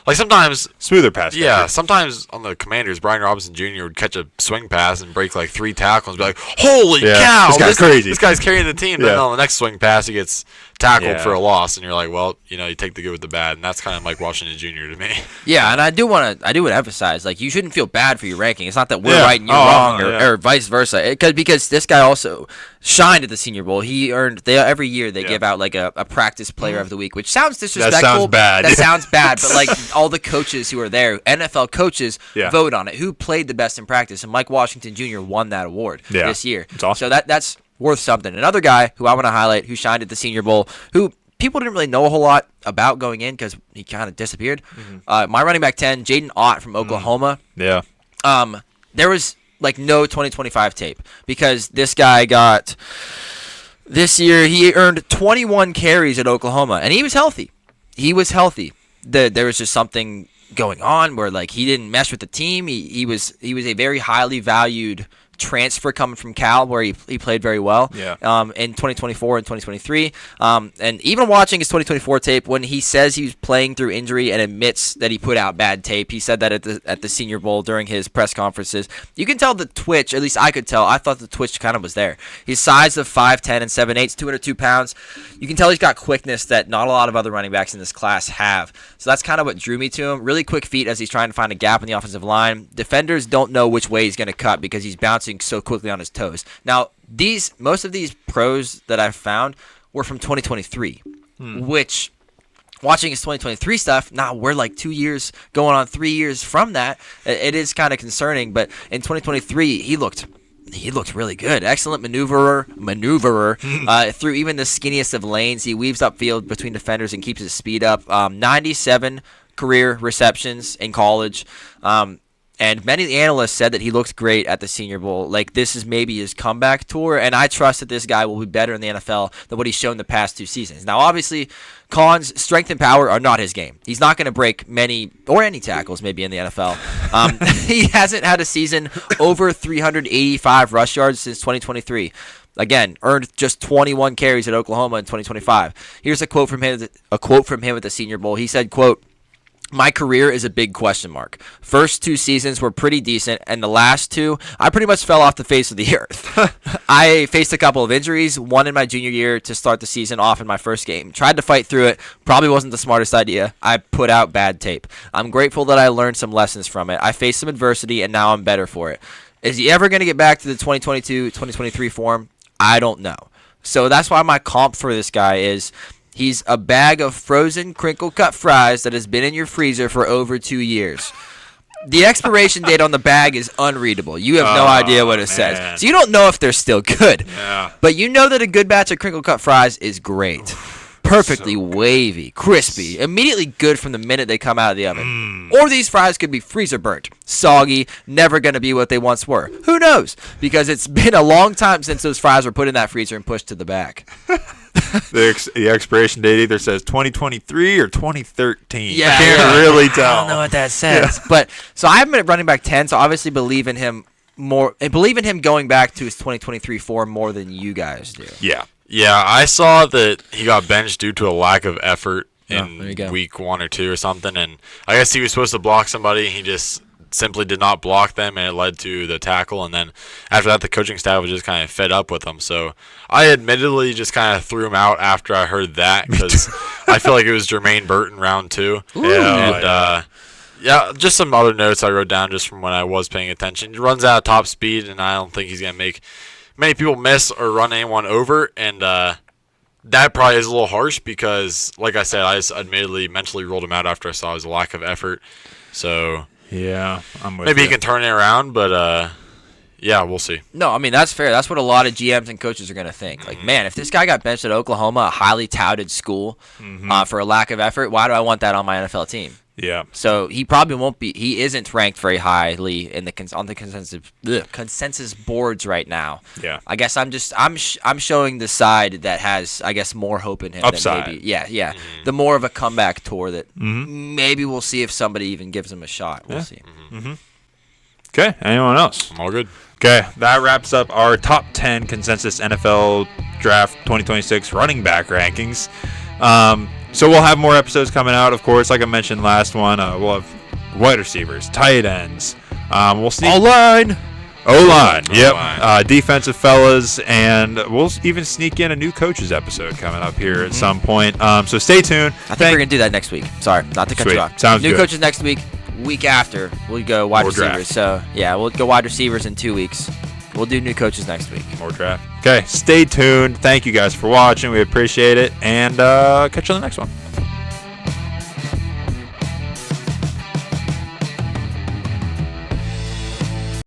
Like sometimes smoother pass. Yeah, sometimes on the Commanders, Brian Robinson Jr. would catch a swing pass and break like 3 tackles and be like, "Holy cow, this guy's crazy! This guy's carrying the team." Then on the next swing pass, he gets tackled for a loss, and you're like, "Well, you take the good with the bad," and that's kind of Mike Washington Jr. to me. Yeah, and I do want to emphasize, like, you shouldn't feel bad for your ranking. It's not that we're right and you're wrong, or vice versa. Because this guy also shined at the Senior Bowl. He earned every year they give out like a practice player of the week, which sounds disrespectful. That sounds bad. That sounds bad, but like all the coaches who are there, NFL coaches, vote on it. Who played the best in practice? And Mike Washington Jr. won that award this year. It's awesome. So that's worth something. Another guy who I want to highlight who shined at the Senior Bowl, who people didn't really know a whole lot about going in because he kind of disappeared. My running back 10, Jaden Ott from Oklahoma. Yeah. There was like no 2025 tape because this guy got this year. He earned 21 carries at Oklahoma, and he was healthy. There was just something going on where like he didn't mesh with the team. He was a very highly valued transfer coming from Cal, where he played very well in 2024 and 2023. And even watching his 2024 tape, when he says he was playing through injury and admits that he put out bad tape, he said that at the Senior Bowl during his press conferences. You can tell the twitch, at least I could tell. I thought the twitch kind of was there. He's size of 5'10 and 7'8", 202 pounds. You can tell he's got quickness that not a lot of other running backs in this class have. So that's kind of what drew me to him. Really quick feet as he's trying to find a gap in the offensive line. Defenders don't know which way he's going to cut because he's bouncing so quickly on his toes. Now, most of these pros that I've found were from 2023, which, watching his 2023 stuff, we're like 2 years, going on 3 years from that. It is kind of concerning, but in 2023, he looked really good. Excellent maneuverer through even the skinniest of lanes. He weaves upfield between defenders and keeps his speed up. 97 career receptions in college. And many of the analysts said that he looked great at the Senior Bowl. Like, this is maybe his comeback tour, and I trust that this guy will be better in the NFL than what he's shown the past 2 seasons. Now, obviously, Collins' strength and power are not his game. He's not going to break many or any tackles maybe in the NFL. He hasn't had a season over 385 rush yards since 2023. Again, earned just 21 carries at Oklahoma in 2025. Here's a quote from him at the Senior Bowl. He said, quote, My career is a big question mark. First 2 seasons were pretty decent, and the last 2, I pretty much fell off the face of the earth. I faced a couple of injuries, one in my junior year to start the season off in my first game. Tried to fight through it, probably wasn't the smartest idea. I put out bad tape. I'm grateful that I learned some lessons from it. I faced some adversity, and now I'm better for it. Is he ever going to get back to the 2022, 2023 form? I don't know. So that's why my comp for this guy is... he's a bag of frozen crinkle-cut fries that has been in your freezer for over 2 years. The expiration date on the bag is unreadable. You have no idea what it says. So you don't know if they're still good. Yeah. But you know that a good batch of crinkle-cut fries is great. Perfectly wavy, crispy, immediately good from the minute they come out of the oven. Or these fries could be freezer burnt, soggy, never going to be what they once were. Who knows? Because it's been a long time since those fries were put in that freezer and pushed to the back. The expiration date either says 2023 or 2013. Yeah, I can't really tell. I don't know what that says. Yeah. But so I haven't been at running back 10, so obviously believe in him more. I believe in him going back to his 2023 form more than you guys do. Yeah. Yeah, I saw that he got benched due to a lack of effort in week 1 or 2 or something, and I guess he was supposed to block somebody, and he just simply did not block them, and it led to the tackle, and then after that the coaching staff was just kind of fed up with him. So I admittedly just kind of threw him out after I heard that, because I feel like it was Jermaine Burton round 2. Yeah, just some other notes I wrote down just from when I was paying attention. He runs out of top speed, and I don't think he's going to make many people miss or run anyone over, and that probably is a little harsh because, like I said, I just admittedly mentally ruled him out after I saw his lack of effort. So yeah, I'm with maybe you. he can turn it around, but yeah, we'll see. No, I mean, that's fair. That's what a lot of GMs and coaches are going to think. Like, man, if this guy got benched at Oklahoma, a highly touted school, for a lack of effort, why do I want that on my NFL team? Yeah. So he probably won't be. He isn't ranked very highly in the on the consensus boards right now. Yeah. I guess I'm showing the side that has, I guess, more hope in him. Upside. Than maybe, yeah. The more of a comeback tour that maybe we'll see if somebody even gives him a shot. We'll see. Okay. Anyone else? I'm all good. Okay, that wraps up our top 10 consensus NFL draft 2026 running back rankings. So we'll have more episodes coming out, of course. Like I mentioned last one, we'll have wide receivers, tight ends. We'll sneak O-line. Yep. Defensive fellas, and we'll even sneak in a new coaches episode coming up here at some point. So stay tuned. I think we're gonna do that next week. Sorry, not to cut you off. Sounds new good. Coaches next week. Week after, we'll go wide More receivers. draft. So yeah, we'll go wide receivers in 2 weeks. We'll do new coaches next week. More draft. Okay, stay tuned. Thank you guys for watching. We appreciate it, and catch you on the next one.